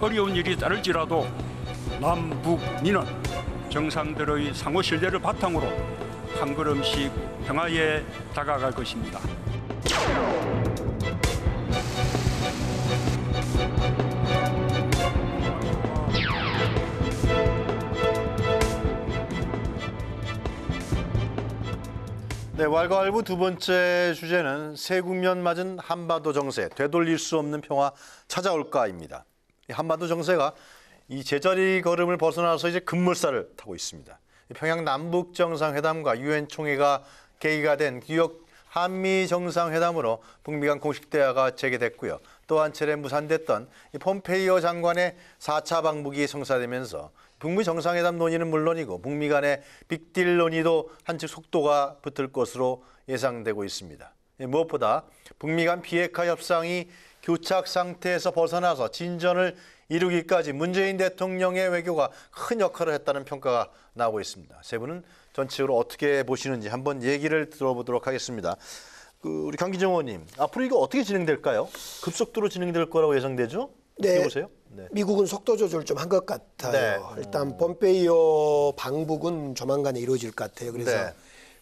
어려운 일이 따를지라도 남북미는 정상들의 상호 신뢰를 바탕으로 한 걸음씩 평화에 다가갈 것입니다. 네, 왈가왈부 두 번째 주제는 새 국면 맞은 한반도 정세, 되돌릴 수 없는 평화 찾아올까입니다. 이 한반도 정세가 이 제자리 걸음을 벗어나서 이제 급물살을 타고 있습니다. 평양 남북 정상회담과 유엔 총회가 계기가 된 뉴욕 한미 정상회담으로 북미 간 공식 대화가 재개됐고요. 또 한 차례 무산됐던 이 폼페이오 장관의 4차 방북이 성사되면서 북미 정상회담 논의는 물론이고 북미 간의 빅딜 논의도 한층 속도가 붙을 것으로 예상되고 있습니다. 무엇보다 북미 간 비핵화 협상이 교착 상태에서 벗어나서 진전을 이루기까지 문재인 대통령의 외교가 큰 역할을 했다는 평가가 나오고 있습니다. 세 분은 전체적으로 어떻게 보시는지 한번 얘기를 들어보도록 하겠습니다. 우리 강기정 의원님, 앞으로 이거 어떻게 진행될까요? 급속도로 진행될 거라고 예상되죠? 어떻게 보세요? 네. 미국은 속도 조절 좀 한 것 같아요. 네. 일단 폼페이오 방북은 조만간에 이루어질 것 같아요. 그래서 네.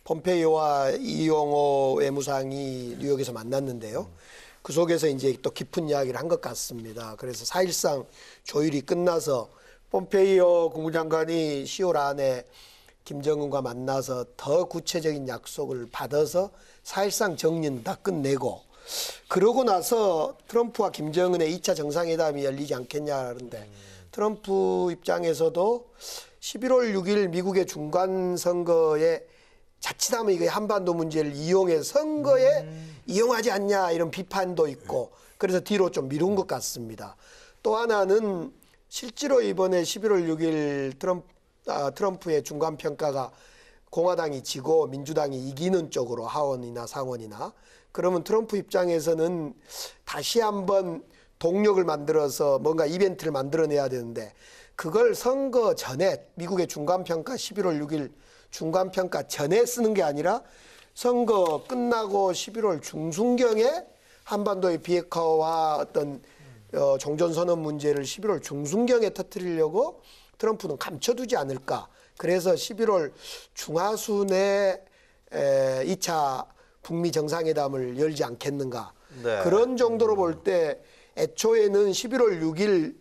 폼페이오와 이용호 외무상이 뉴욕에서 만났는데요. 그 속에서 이제 또 깊은 이야기를 한 것 같습니다. 그래서 사실상 조율이 끝나서 폼페이오 국무장관이 10월 안에 김정은과 만나서 더 구체적인 약속을 받아서 사실상 정리는 다 끝내고 그러고 나서 트럼프와 김정은의 2차 정상회담이 열리지 않겠냐는데 트럼프 입장에서도 11월 6일 미국의 중간선거에 자칫하면 이거 한반도 문제를 이용해 선거에 이용하지 않냐 이런 비판도 있고 그래서 뒤로 좀 미룬 것 같습니다. 또 하나는 실제로 이번에 11월 6일 트럼프의 중간평가가 공화당이 지고 민주당이 이기는 쪽으로 하원이나 상원이나 그러면 트럼프 입장에서는 다시 한번 동력을 만들어서 뭔가 이벤트를 만들어내야 되는데 그걸 선거 전에 미국의 중간평가 11월 6일 중간평가 전에 쓰는 게 아니라 선거 끝나고 11월 중순경에 한반도의 비핵화와 어떤 종전선언 문제를 11월 중순경에 터뜨리려고 트럼프는 감춰두지 않을까. 그래서 11월 중하순에 2차 북미 정상회담을 열지 않겠는가. 네. 그런 정도로 볼 때 애초에는 11월 6일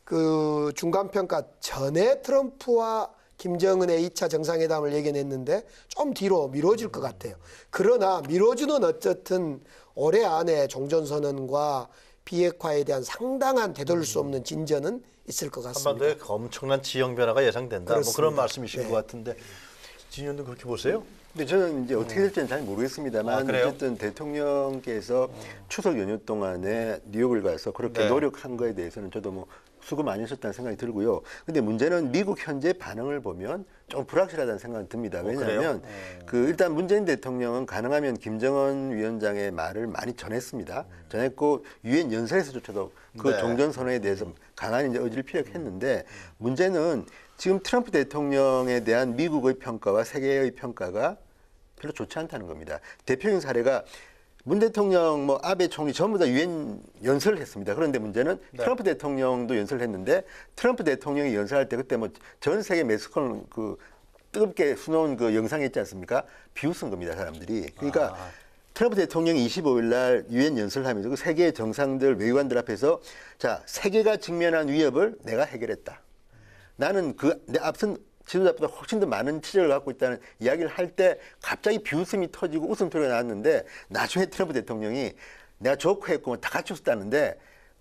그 중간평가 전에 트럼프와 김정은의 2차 정상회담을 예견했는데 좀 뒤로 미뤄질 것 같아요. 그러나 미뤄주는 어쨌든 올해 안에 종전선언과 비핵화에 대한 상당한 되돌릴 수 없는 진전은 있을 것 같습니다. 한반도에 엄청난 지형 변화가 예상된다. 뭐 그런 말씀이신 네. 것 같은데 진 의원도 그렇게 보세요? 근데 저는 이제 어떻게 될지는 잘 모르겠습니다만 어쨌든 대통령께서 추석 연휴 동안에 뉴욕을 가서 그렇게 네. 노력한 거에 대해서는 저도 뭐 수고 많이 하셨다는 생각이 들고요. 근데 문제는 미국 현재 반응을 보면 좀 불확실하다는 생각이 듭니다. 왜냐하면 일단 문재인 대통령은 가능하면 김정은 위원장의 말을 많이 전했습니다. 전했고 유엔 연설에서조차도 그 네. 종전선언에 대해서 강한 이제 의지를 피력했는데 문제는 지금 트럼프 대통령에 대한 미국의 평가와 세계의 평가가 별로 좋지 않다는 겁니다. 대표적인 사례가 문 대통령, 뭐 아베 총리 전부 다 유엔 연설을 했습니다. 그런데 문제는 트럼프 대통령도 연설을 했는데 트럼프 대통령이 연설할 때 그때 뭐 전 세계 매스컴을 그 뜨겁게 수놓은 그 영상이 있지 않습니까? 비웃은 겁니다, 사람들이. 그러니까 트럼프 대통령이 25일 날 유엔 연설을 하면서 그 세계 정상들, 외교관들 앞에서 자, 세계가 직면한 위협을 내가 해결했다. 나는 내 앞선 지도자보다 훨씬 더 많은 지적을 갖고 있다는 이야기를 할 때 갑자기 비웃음이 터지고 웃음소리가 나왔는데 나중에 트럼프 대통령이 내가 조크했고 다 같이 웃었다는데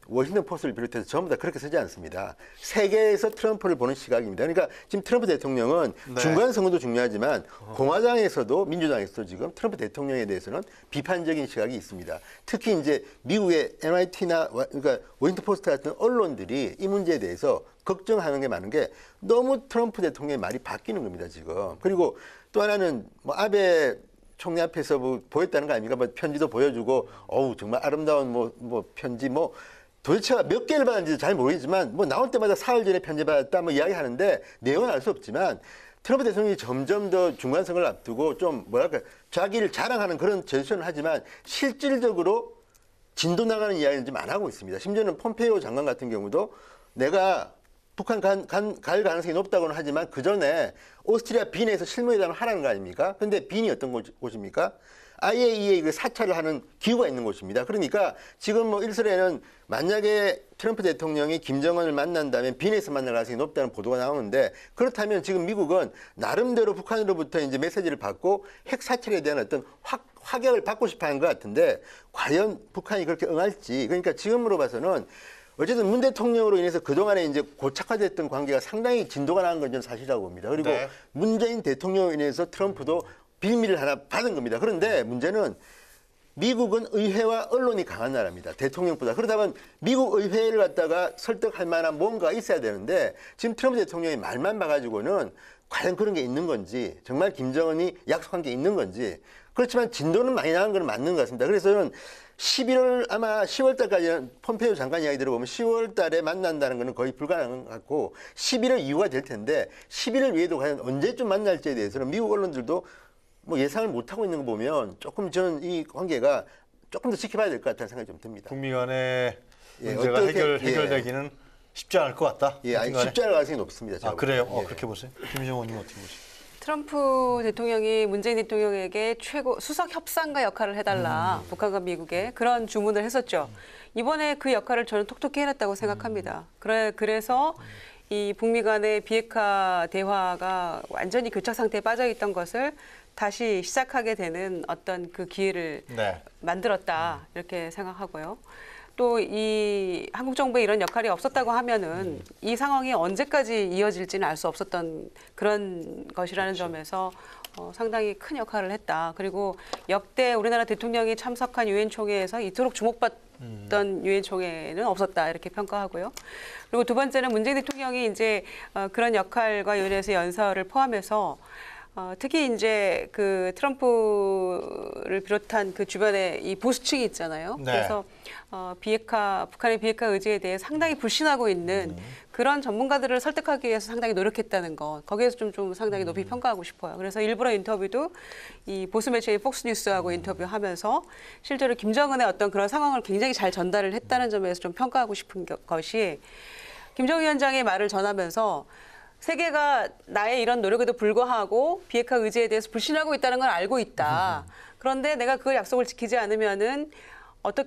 워싱턴 포스트를 비롯해서 전부 다 그렇게 쓰지 않습니다. 세계에서 트럼프를 보는 시각입니다. 그러니까 지금 트럼프 대통령은 중간 선거도 중요하지만 공화당에서도 민주당에서도 지금 트럼프 대통령에 대해서는 비판적인 시각이 있습니다. 특히 이제 미국의 NYT나 그러니까 워싱턴 포스트 같은 언론들이 이 문제에 대해서 걱정하는 게 많은 게 너무 트럼프 대통령의 말이 바뀌는 겁니다, 지금. 그리고 또 하나는 뭐 아베 총리 앞에서 뭐 보였다는 거 아닙니까? 뭐 편지도 보여주고, 어우, 정말 아름다운 뭐 편지 도대체 몇 개를 받았는지 잘 모르겠지만 뭐 나올 때마다 사흘 전에 편지 받았다 뭐 이야기하는데 내용은 알 수 없지만 트럼프 대통령이 점점 더 중간 선거를 앞두고 좀 뭐랄까 자기를 자랑하는 그런 제스처는 하지만 실질적으로 진도 나가는 이야기는 좀 안 하고 있습니다. 심지어는 폼페이오 장관 같은 경우도 내가 북한 갈 가능성이 높다고는 하지만 그 전에 오스트리아 빈에서 실무회담을 하라는 거 아닙니까? 그런데 빈이 어떤 곳입니까? IAEA 그 사찰을 하는 기구가 있는 곳입니다. 그러니까 지금 뭐 일설에는 만약에 트럼프 대통령이 김정은을 만난다면 빈에서 만날 가능성이 높다는 보도가 나오는데 그렇다면 지금 미국은 나름대로 북한으로부터 이제 메시지를 받고 핵 사찰에 대한 어떤 확약을 받고 싶어 하는 것 같은데 과연 북한이 그렇게 응할지 그러니까 지금으로 봐서는 어쨌든 문 대통령으로 인해서 그동안에 이제 고착화됐던 관계가 상당히 진도가 나는 건 저는 사실이라고 봅니다. 그리고 문재인 대통령으로 인해서 트럼프도 빌미를 하나 받은 겁니다. 그런데 문제는 미국은 의회와 언론이 강한 나라입니다. 대통령보다. 그러다 보면 미국 의회를 갖다가 설득할 만한 뭔가가 있어야 되는데 지금 트럼프 대통령이 말만 봐가지고는 과연 그런 게 있는 건지 정말 김정은이 약속한 게 있는 건지 그렇지만 진도는 많이 나간 건 맞는 것 같습니다. 그래서 저는 11월 아마 10월 달까지는 폼페이오 장관 이야기 들어보면 10월 달에 만난다는 것은 거의 불가능한 것 같고 11월 이후가 될 텐데 11월 이후에도 과연 언제쯤 만날지에 대해서는 미국 언론들도 뭐 예상을 못하고 있는 거 보면 조금 저는 이 관계가 조금 더 지켜봐야 될 것 같다는 생각이 좀 듭니다. 북미 간의 문제가 해결되기는 쉽지 않을 것 같다. 아니, 쉽지 않을 가능성이 높습니다. 그래요? 그렇게 보세요? 김정은 의원님 어떻게 보세요? 트럼프 대통령이 문재인 대통령에게 최고 수석 협상가 역할을 해달라 북한과 미국에 그런 주문을 했었죠. 이번에 그 역할을 저는 톡톡히 해냈다고 생각합니다. 그래서 이 북미 간의 비핵화 대화가 완전히 교착 상태에 빠져 있던 것을 다시 시작하게 되는 어떤 그 기회를 만들었다 이렇게 생각하고요. 또 이 한국 정부의 이런 역할이 없었다고 하면은 이 상황이 언제까지 이어질지는 알 수 없었던 그런 것이라는 점에서 상당히 큰 역할을 했다. 그리고 역대 우리나라 대통령이 참석한 유엔 총회에서 이토록 주목받던 유엔 총회는 없었다 이렇게 평가하고요. 그리고 두 번째는 문재인 대통령이 이제 그런 역할과 연해서 연설을 포함해서 특히 이제 그 트럼프를 비롯한 그 주변에 이 보수층이 있잖아요. 그래서 북한의 비핵화 의지에 대해 상당히 불신하고 있는 그런 전문가들을 설득하기 위해서 상당히 노력했다는 것. 거기에서 좀 상당히 높이 평가하고 싶어요. 그래서 일부러 인터뷰도 이 보수 매체인 폭스뉴스하고 인터뷰하면서 실제로 김정은의 어떤 그런 상황을 굉장히 잘 전달을 했다는 점에서 좀 평가하고 싶은 것이 김정은 위원장의 말을 전하면서 세계가 나의 이런 노력에도 불구하고 비핵화 의지에 대해서 불신하고 있다는 걸 알고 있다. 그런데 내가 그 약속을 지키지 않으면은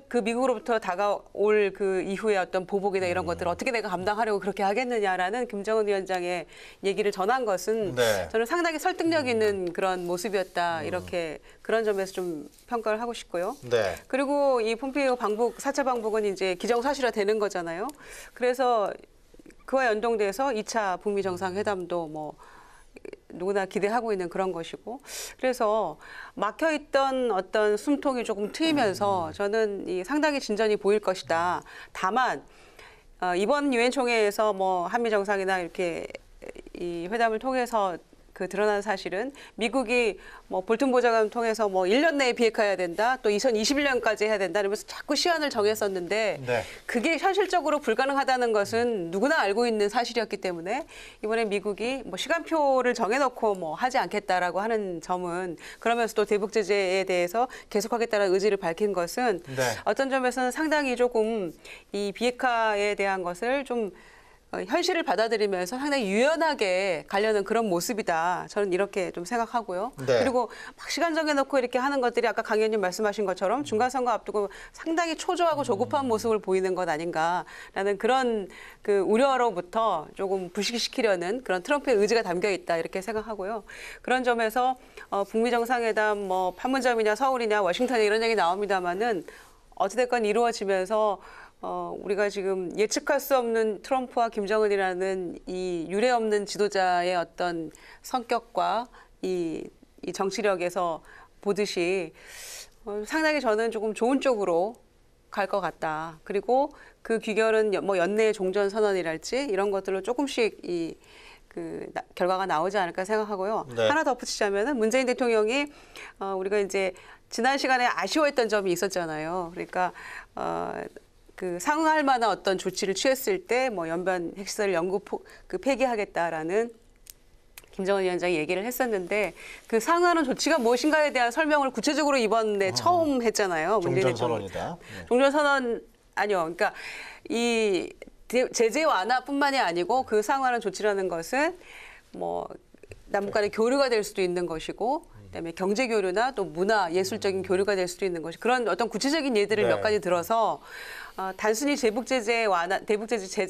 그 미국으로부터 다가올 그 이후에 어떤 보복이나 이런 것들을 어떻게 내가 감당하려고 그렇게 하겠느냐라는 김정은 위원장의 얘기를 전한 것은 저는 상당히 설득력 있는 그런 모습이었다. 이렇게 그런 점에서 좀 평가를 하고 싶고요. 그리고 이 폼페이오 사찰 방북은 이제 기정사실화 되는 거잖아요. 그래서 그와 연동돼서 2차 북미 정상회담도 뭐 누구나 기대하고 있는 그런 것이고 그래서 막혀있던 어떤 숨통이 조금 트이면서 저는 상당히 진전이 보일 것이다. 다만 이번 유엔 총회에서 뭐 한미 정상이나 이렇게 이 회담을 통해서 그 드러난 사실은 미국이 뭐 볼튼 보좌관 통해서 뭐 1년 내에 비핵화해야 된다, 또 2021년까지 해야 된다 이러면서 자꾸 시한을 정했었는데 그게 현실적으로 불가능하다는 것은 누구나 알고 있는 사실이었기 때문에 이번에 미국이 뭐 시간표를 정해놓고 뭐 하지 않겠다라고 하는 점은 그러면서 또 대북 제재에 대해서 계속하겠다는 의지를 밝힌 것은 어떤 점에서는 상당히 조금 이 비핵화에 대한 것을 좀 현실을 받아들이면서 상당히 유연하게 가려는 그런 모습이다. 저는 이렇게 좀 생각하고요. 네. 그리고 막 시간 정해놓고 이렇게 하는 것들이 아까 강 의원님 말씀하신 것처럼 중간선거 앞두고 상당히 초조하고 조급한 모습을 보이는 것 아닌가라는 그런 그 우려로부터 조금 불식시키려는 그런 트럼프의 의지가 담겨 있다 이렇게 생각하고요. 그런 점에서 북미 정상회담 뭐 판문점이냐 서울이냐 워싱턴이냐 이런 얘기 나옵니다만은 어찌됐건 이루어지면서 우리가 지금 예측할 수 없는 트럼프와 김정은이라는 이 유례 없는 지도자의 어떤 성격과 이 정치력에서 보듯이 상당히 저는 조금 좋은 쪽으로 갈 것 같다. 그리고 그 귀결은 뭐 연내 종전 선언이랄지 이런 것들로 조금씩 결과가 나오지 않을까 생각하고요. 네. 하나 덧붙이자면은 문재인 대통령이 우리가 이제 지난 시간에 아쉬워했던 점이 있었잖아요. 그러니까 그 상응할 만한 어떤 조치를 취했을 때 뭐 연변 핵시설 연구 폐기하겠다라는 김정은 위원장이 얘기를 했었는데 그 상응하는 조치가 무엇인가에 대한 설명을 구체적으로 이번에 처음 했잖아요. 종전선언이다. 네. 종전선언 아니요. 그러니까 이 제재 완화뿐만이 아니고 그 상응하는 조치라는 것은 뭐 남북 간의 교류가 될 수도 있는 것이고 그다음에 경제 교류나 또 문화 예술적인 교류가 될 수도 있는 것이 그런 어떤 구체적인 예들을 몇 가지 들어서 단순히 대북 제재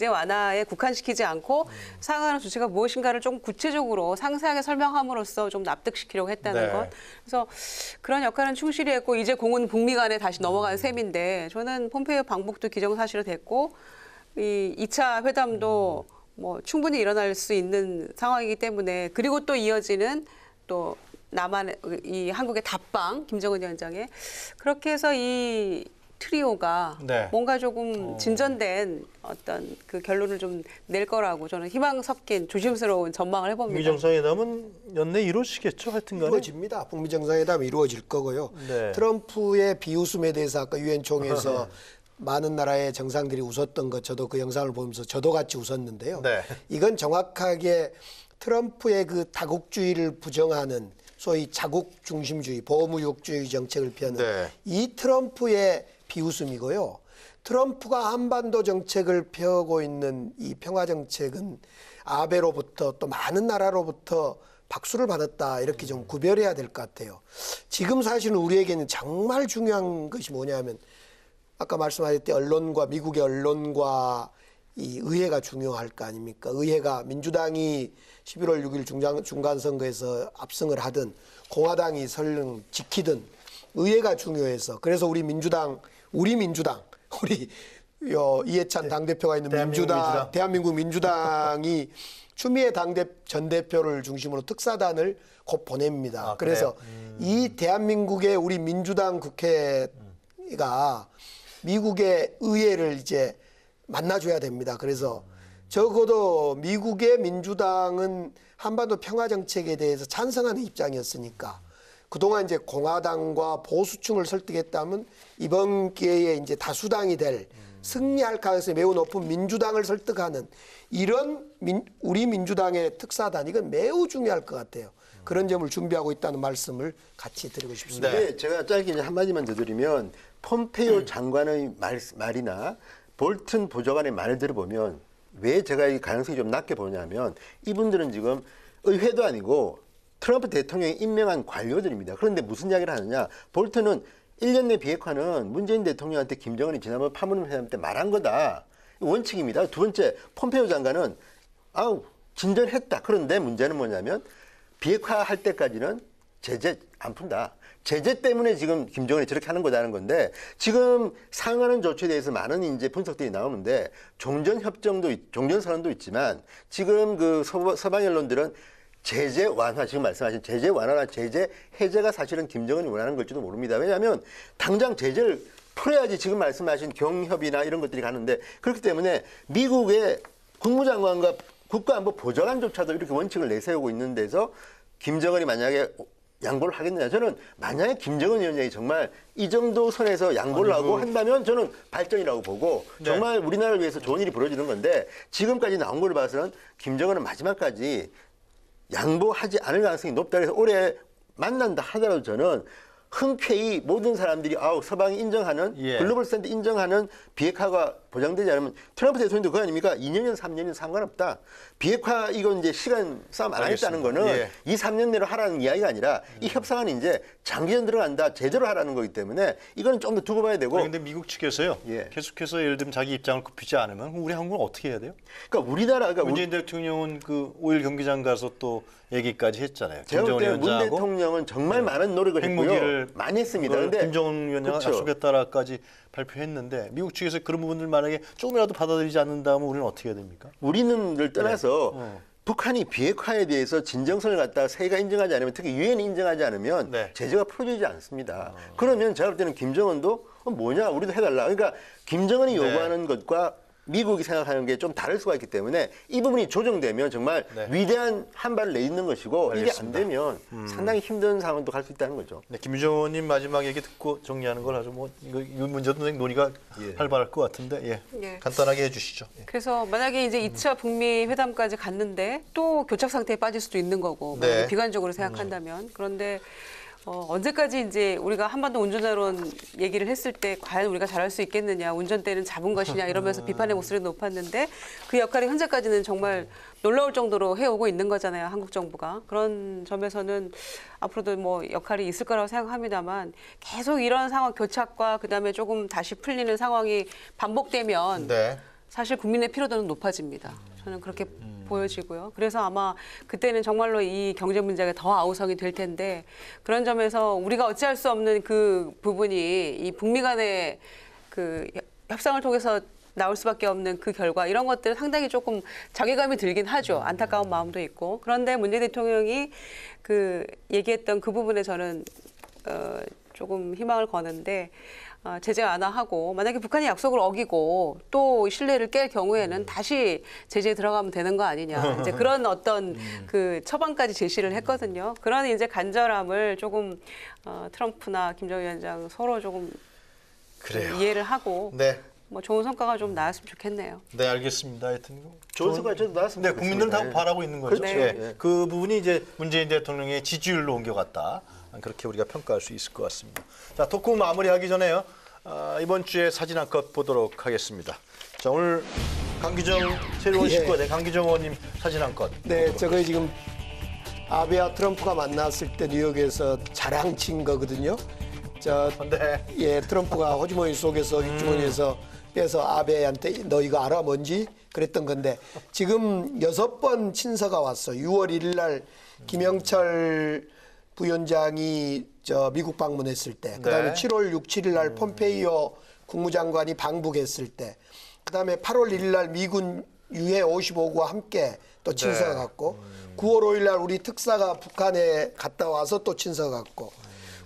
완화에 국한시키지 않고 상응하는 조치가 무엇인가를 좀 구체적으로 상세하게 설명함으로써 좀 납득시키려고 했다는 네. 것. 그래서 그런 역할은 충실히 했고 이제 공은 북미 간에 다시 넘어간 셈인데 저는 폼페이오 방북도 기정사실화 됐고 이 2차 회담도 뭐 충분히 일어날 수 있는 상황이기 때문에 그리고 또 이어지는 또 남한 이 한국의 답방 김정은 위원장의 그렇게 해서 이 트리오가 네. 뭔가 조금 진전된 어떤 그 결론을 좀 낼 거라고 저는 희망 섞인 조심스러운 전망을 해봅니다. 북미 정상회담은 연내 이루어지겠죠, 하여튼간에. 이루어집니다. 북미 정상회담이 이루어질 거고요. 네. 트럼프의 비웃음에 대해서 아까 유엔 총회에서 많은 나라의 정상들이 웃었던 것 저도 그 영상을 보면서 저도 같이 웃었는데요. 네. 이건 정확하게 트럼프의 그 다국주의를 부정하는 소위 자국 중심주의, 보호무역주의 정책을 펴는 네. 이 트럼프의 비웃음이고요. 트럼프가 한반도 정책을 펴고 있는 이 평화 정책은 아베로부터 또 많은 나라로부터 박수를 받았다 이렇게 좀 구별해야 될 것 같아요. 지금 사실은 우리에게는 정말 중요한 것이 뭐냐면 아까 말씀하셨듯이 언론과 미국의 언론과 이 의회가 중요할 거 아닙니까? 의회가 민주당이 11월 6일 중간선거에서 압승을 하든 공화당이 설령 지키든 의회가 중요해서 그래서 우리 이해찬 당대표가 있는 대한민국 민주당이 추미애 전 대표를 중심으로 특사단을 곧 보냅니다. 그래서 이 대한민국의 우리 민주당 국회가 미국의 의회를 이제 만나줘야 됩니다. 그래서 적어도 미국의 민주당은 한반도 평화 정책에 대해서 찬성하는 입장이었으니까 그동안 이제 공화당과 보수층을 설득했다면 이번 기회에 이제 다수당이 될 승리할 가능성이 매우 높은 민주당을 설득하는 이런 우리 민주당의 특사단 이건 매우 중요할 것 같아요. 그런 점을 준비하고 있다는 말씀을 같이 드리고 싶습니다. 네, 제가 짧게 이제 한마디만 더 드리면 폼페이오 장관의 말이나 볼튼 보좌관의 말을 들어보면 왜 제가 이 가능성이 좀 낮게 보냐면 이분들은 지금 의회도 아니고 트럼프 대통령이 임명한 관료들입니다. 그런데 무슨 이야기를 하느냐. 볼튼은 1년 내 비핵화는 문재인 대통령한테 김정은이 지난번 판문점 회담 때 말한 거다. 원칙입니다. 두 번째, 폼페이오 장관은 진전했다. 그런데 문제는 뭐냐면 비핵화할 때까지는 제재 안 푼다. 제재 때문에 지금 김정은이 저렇게 하는 거다는 건데 지금 상응하는 조치에 대해서 많은 이제 분석들이 나오는데 종전선언도 있지만 지금 그 서방 언론들은 제재 완화, 지금 말씀하신 제재 완화나 제재 해제가 사실은 김정은이 원하는 걸지도 모릅니다. 왜냐하면 당장 제재를 풀어야지 지금 말씀하신 경협이나 이런 것들이 가는데 그렇기 때문에 미국의 국무장관과 국가안보 보좌관조차도 이렇게 원칙을 내세우고 있는 데서 김정은이 만약에 양보를 하겠느냐. 저는 만약에 김정은 위원장이 정말 이 정도 선에서 양보를 하고 한다면 저는 발전이라고 보고 정말 우리나라를 위해서 좋은 일이 벌어지는 건데 지금까지 나온 걸 봐서는 김정은은 마지막까지 양보하지 않을 가능성이 높다. 그래서 올해 만난다 하더라도 저는 흔쾌히 모든 사람들이 서방이 인정하는 글로벌 스탠드 인정하는 비핵화가 보장되지 않으면 트럼프 대통령도 그거 아닙니까? 2년이든 3년이든 상관없다. 비핵화 이건 이제 시간 싸움 안 하겠다는 거는 예. 이 3년 내로 하라는 이야기가 아니라 이 협상은 이제 장기전 들어간다. 제대로 하라는 거기 때문에 이거는 좀 더 두고 봐야 되고. 그런데 미국 측에서요. 예. 계속해서 예를 들면 자기 입장을 굽히지 않으면 우리 한국은 어떻게 해야 돼요? 그러니까 우리나라가 문재인 대통령은 그 5일 경기장 가서 또 얘기까지 했잖아요. 제가 볼 김정은 때는 문 위원장하고 대통령은 정말 많은 노력을 핵무기를 했고요. 많이 했습니다. 그걸 근데 김정은 위원장이 그렇죠. 약속했다라까지 발표했는데 미국 측에서 그런 부분들 만약에 조금이라도 받아들이지 않는다면 우리는 어떻게 해야 됩니까? 우리는를 떠나서 북한이 비핵화에 대해서 진정성을 갖다가 세계가 인정하지 않으면 특히 유엔이 인정하지 않으면 네. 제재가 풀어지지 않습니다. 그러면 제가 볼 때는 김정은도 뭐냐 우리도 해달라. 그러니까 김정은이 요구하는 것과 미국이 생각하는 게 좀 다를 수가 있기 때문에 이 부분이 조정되면 정말 네. 위대한 한 발을 내딛는 것이고 알겠습니다. 이게 안 되면 상당히 힘든 상황도 갈 수 있다는 거죠. 네, 김유정 의원님 마지막 얘기 듣고 정리하는 걸 아주 뭐 이 문제도 논의가 활발할 것 같은데 예. 간단하게 해주시죠. 예. 그래서 만약에 이제 2차 북미 회담까지 갔는데 또 교착 상태에 빠질 수도 있는 거고 네. 만약에 비관적으로 생각한다면 그런데 언제까지 이제 우리가 한반도 운전자론 얘기를 했을 때 과연 우리가 잘할 수 있겠느냐, 운전대는 잡은 것이냐 이러면서 비판의 목소리가 높았는데 그 역할이 현재까지는 정말 놀라울 정도로 해오고 있는 거잖아요, 한국 정부가. 그런 점에서는 앞으로도 뭐 역할이 있을 거라고 생각합니다만 계속 이런 상황 교착과 그다음에 조금 다시 풀리는 상황이 반복되면 네. 사실 국민의 피로도는 높아집니다. 저는 그렇게 보여지고요. 그래서 아마 그때는 정말로 이 경제 문제가 더 아우성이 될 텐데 그런 점에서 우리가 어찌할 수 없는 그 부분이 이 북미 간의 그 협상을 통해서 나올 수밖에 없는 그 결과 이런 것들은 상당히 조금 자괴감이 들긴 하죠. 안타까운 마음도 있고. 그런데 문재인 대통령이 그 얘기했던 그 부분에 저는 조금 희망을 거는데 제재 완화하고 만약에 북한이 약속을 어기고 또 신뢰를 깰 경우에는 다시 제재에 들어가면 되는 거 아니냐. 이제 그런 어떤 그 처방까지 제시를 했거든요. 그런 이제 간절함을 조금 트럼프나 김정은 위원장 서로 조금 그래요. 이해를 하고 네. 뭐 좋은 성과가 좀 나왔으면 좋겠네요. 네, 알겠습니다. 하여튼 좋은 성과 저도 나왔습니다. 네, 국민들은 다 바라고 있는 거죠. 그렇죠. 네. 네. 그 부분이 이제 문재인 대통령의 지지율로 옮겨갔다. 그렇게 우리가 평가할 수 있을 것 같습니다. 자, 토크 마무리하기 전에요. 이번 주에 사진 한 컷 보도록 하겠습니다. 자, 오늘 강기정 새로운 예. 19대 강기정 의원님 사진 한 컷. 네, 저거 지금 아베와 트럼프가 만났을 때 뉴욕에서 자랑친 거거든요. 네. 예, 트럼프가 호주머니 속에서 윗주머니에서 빼서 아베한테 너 이거 알아 뭔지 그랬던 건데 지금 6번 친서가 왔어. 6월 1일 날 김영철 부위원장이 미국 방문했을 때, 그다음에 네. 7월 6, 7일 날 폼페이오 국무장관이 방북했을 때, 그다음에 8월 1일 날 미군 유해 55구와 함께 또 친서가 갔고, 9월 5일 날 우리 특사가 북한에 갔다 와서 또 친서가 갔고,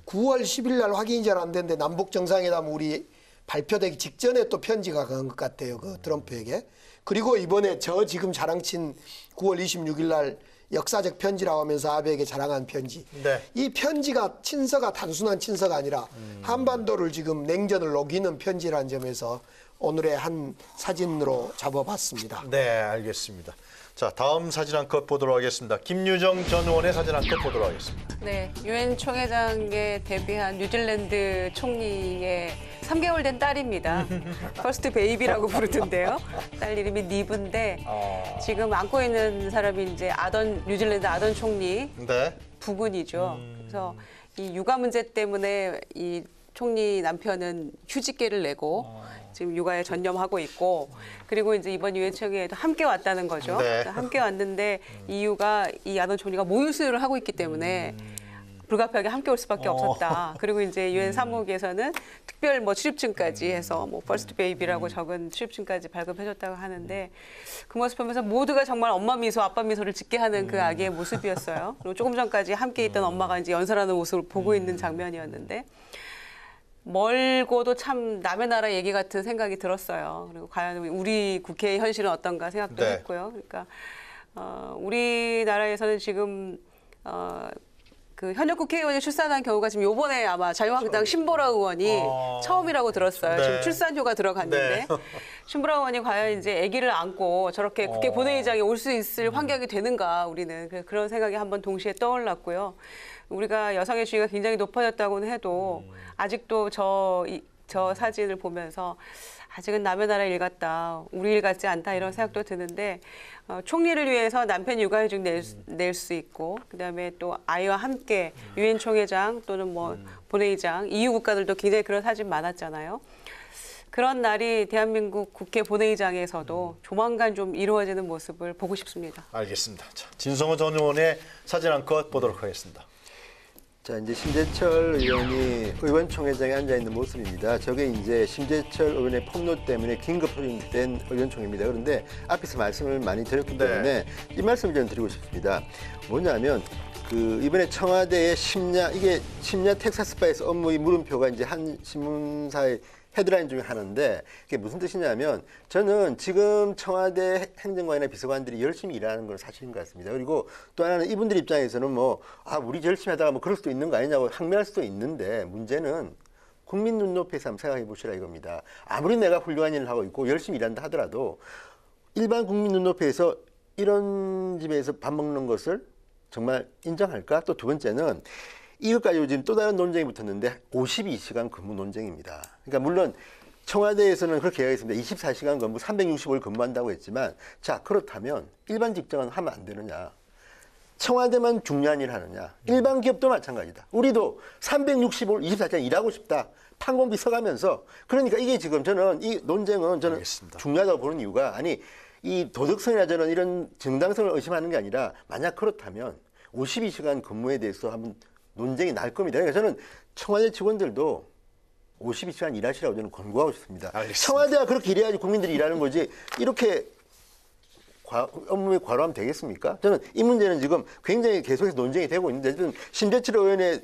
9월 10일 날 확인이 잘 안 됐는데 남북 정상회담 우리 발표되기 직전에 또 편지가 간 것 같아요, 그 트럼프에게. 그리고 이번에 저 지금 자랑친 9월 26일 날 역사적 편지라고 하면서 아베에게 자랑한 편지. 네. 이 편지가 친서가 단순한 친서가 아니라 한반도를 지금 냉전을 녹이는 편지라는 점에서 오늘의 한 사진으로 잡아봤습니다. 네, 알겠습니다. 자, 다음 사진 한 컷 보도록 하겠습니다. 김유정 전 의원의 사진 한 컷 보도록 하겠습니다. 네, 유엔 총회장에 데뷔한 뉴질랜드 총리의 3개월 된 딸입니다. 퍼스트 베이비라고 부르던데요. 딸 이름이 니브인데 지금 안고 있는 사람이 이제 뉴질랜드 아던 총리 네. 부군이죠. 그래서 이 육아 문제 때문에 이 총리 남편은 휴직계를 내고 지금 육아에 전념하고 있고 그리고 이제 이번 유엔 총회에도 함께 왔다는 거죠. 네. 함께 왔는데 이유가 이 아던 총리가 모유 수유를 하고 있기 때문에 불가피하게 함께 올 수밖에 없었다. 그리고 이제 유엔 사무국에서는 특별 뭐 출입증까지 해서 뭐 퍼스트 베이비라고 적은 출입증까지 발급해줬다고 하는데 그 모습 보면서 모두가 정말 엄마 미소, 아빠 미소를 짓게 하는 그 아기의 모습이었어요. 그리고 조금 전까지 함께 있던 엄마가 이제 연설하는 모습을 보고 있는 장면이었는데 멀고도 참 남의 나라 얘기 같은 생각이 들었어요. 그리고 과연 우리 국회의 현실은 어떤가 생각도 네. 했고요. 그러니까 우리나라에서는 지금 그 현역 국회의원이 출산한 경우가 지금 요번에 아마 자유한국당 신보라 의원이 처음이라고 들었어요. 네. 지금 출산휴가 들어갔는데 네. 신보라 의원이 과연 이제 아기를 안고 저렇게 국회 본회의장에 올 수 있을 환경이 되는가 우리는 그런 생각이 한번 동시에 떠올랐고요. 우리가 여성의 지위가 굉장히 높아졌다고는 해도 아직도 저 사진을 보면서 아직은 남의 나라 일 같다, 우리 일 같지 않다 이런 생각도 드는데 총리를 위해서 남편이 육아휴직 낼 수 있고 그다음에 또 아이와 함께 유엔 총회장 또는 뭐 본회의장 EU 국가들도 굉장히 그런 사진 많았잖아요. 그런 날이 대한민국 국회 본회의장에서도 조만간 좀 이루어지는 모습을 보고 싶습니다. 알겠습니다. 자, 진성호 전 의원의 사진 한 컷 보도록 하겠습니다. 자, 이제 심재철 의원이 의원총회장에 앉아 있는 모습입니다. 저게 이제 심재철 의원의 폭로 때문에 긴급 소집된 의원총회입니다. 그런데 앞에서 말씀을 많이 드렸기 때문에 이 말씀을 좀 드리고 싶습니다. 뭐냐면 이번에 청와대의 심야 텍사스바에서 업무의 물음표가 이제 한 신문사의 헤드라인 중에 하나인데 그게 무슨 뜻이냐면 저는 지금 청와대 행정관이나 비서관들이 열심히 일하는 건 사실인 것 같습니다. 그리고 또 하나는 이분들 입장에서는 우리 열심히 하다가 그럴 수도 있는 거 아니냐고 항명할 수도 있는데 문제는 국민 눈높이에서 한번 생각해 보시라 이겁니다. 아무리 내가 훌륭한 일을 하고 있고 열심히 일한다 하더라도 일반 국민 눈높이에서 이런 집에서 밥 먹는 것을 정말 인정할까? 또 두 번째는 이것 가지고 지금 또 다른 논쟁이 붙었는데 52시간 근무 논쟁입니다. 그러니까 물론 청와대에서는 그렇게 이야기했습니다. 24시간 근무 365일 근무한다고 했지만 자 그렇다면 일반 직장은 하면 안 되느냐. 청와대만 중요한 일을 하느냐. 일반 기업도 마찬가지다. 우리도 365일 24시간 일하고 싶다. 판공비 써가면서 그러니까 이게 지금 저는 이 논쟁은 저는 알겠습니다. 중요하다고 보는 이유가 아니 이 도덕성이나 저는 이런 정당성을 의심하는 게 아니라 만약 그렇다면 52시간 근무에 대해서 한번 논쟁이 날 겁니다. 그러니까 저는 청와대 직원들도 52시간 일하시라고 저는 권고하고 싶습니다. 알겠습니다. 청와대가 그렇게 일해야지 국민들이 일하는 거지 이렇게 업무에 과로하면 되겠습니까? 저는 이 문제는 지금 굉장히 계속해서 논쟁이 되고 있는데 저는 심재철 의원의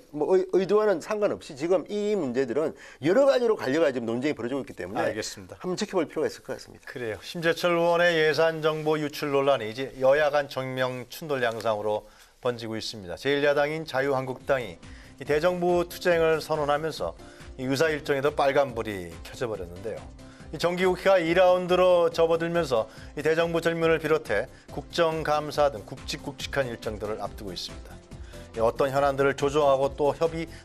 의도와는 상관없이 지금 이 문제들은 여러 가지로 갈려가 지금 논쟁이 벌어지고 있기 때문에 알겠습니다. 한번 지켜볼 필요가 있을 것 같습니다. 그래요. 심재철 의원의 예산 정보 유출 논란이 이제 여야 간 정명 충돌 양상으로 번지고 있습니다. 제1야당인 자유한국당이 이 대정부 투쟁을 선언하면서 이 의사 일정에도 빨간불이 켜져버렸는데요. 이 정기국회가 2라운드로 접어들면서 이 대정부 질문을 비롯해 국정감사 등 굵직굵직한 일정들을 앞두고 있습니다. 어떤 현안들을 조정하고 또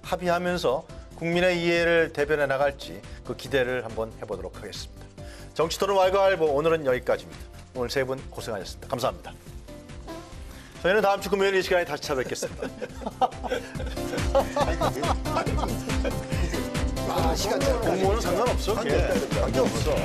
합의하면서 국민의 이해를 대변해 나갈지 그 기대를 한번 해보도록 하겠습니다. 정치토론 왈가왈부 오늘은 여기까지입니다. 오늘 세 분 고생하셨습니다. 감사합니다. 저희는 다음 주 금요일 이 시간에 다시 찾아뵙겠습니다. 시간 잘 공무원은 상관없어. 관계 없어.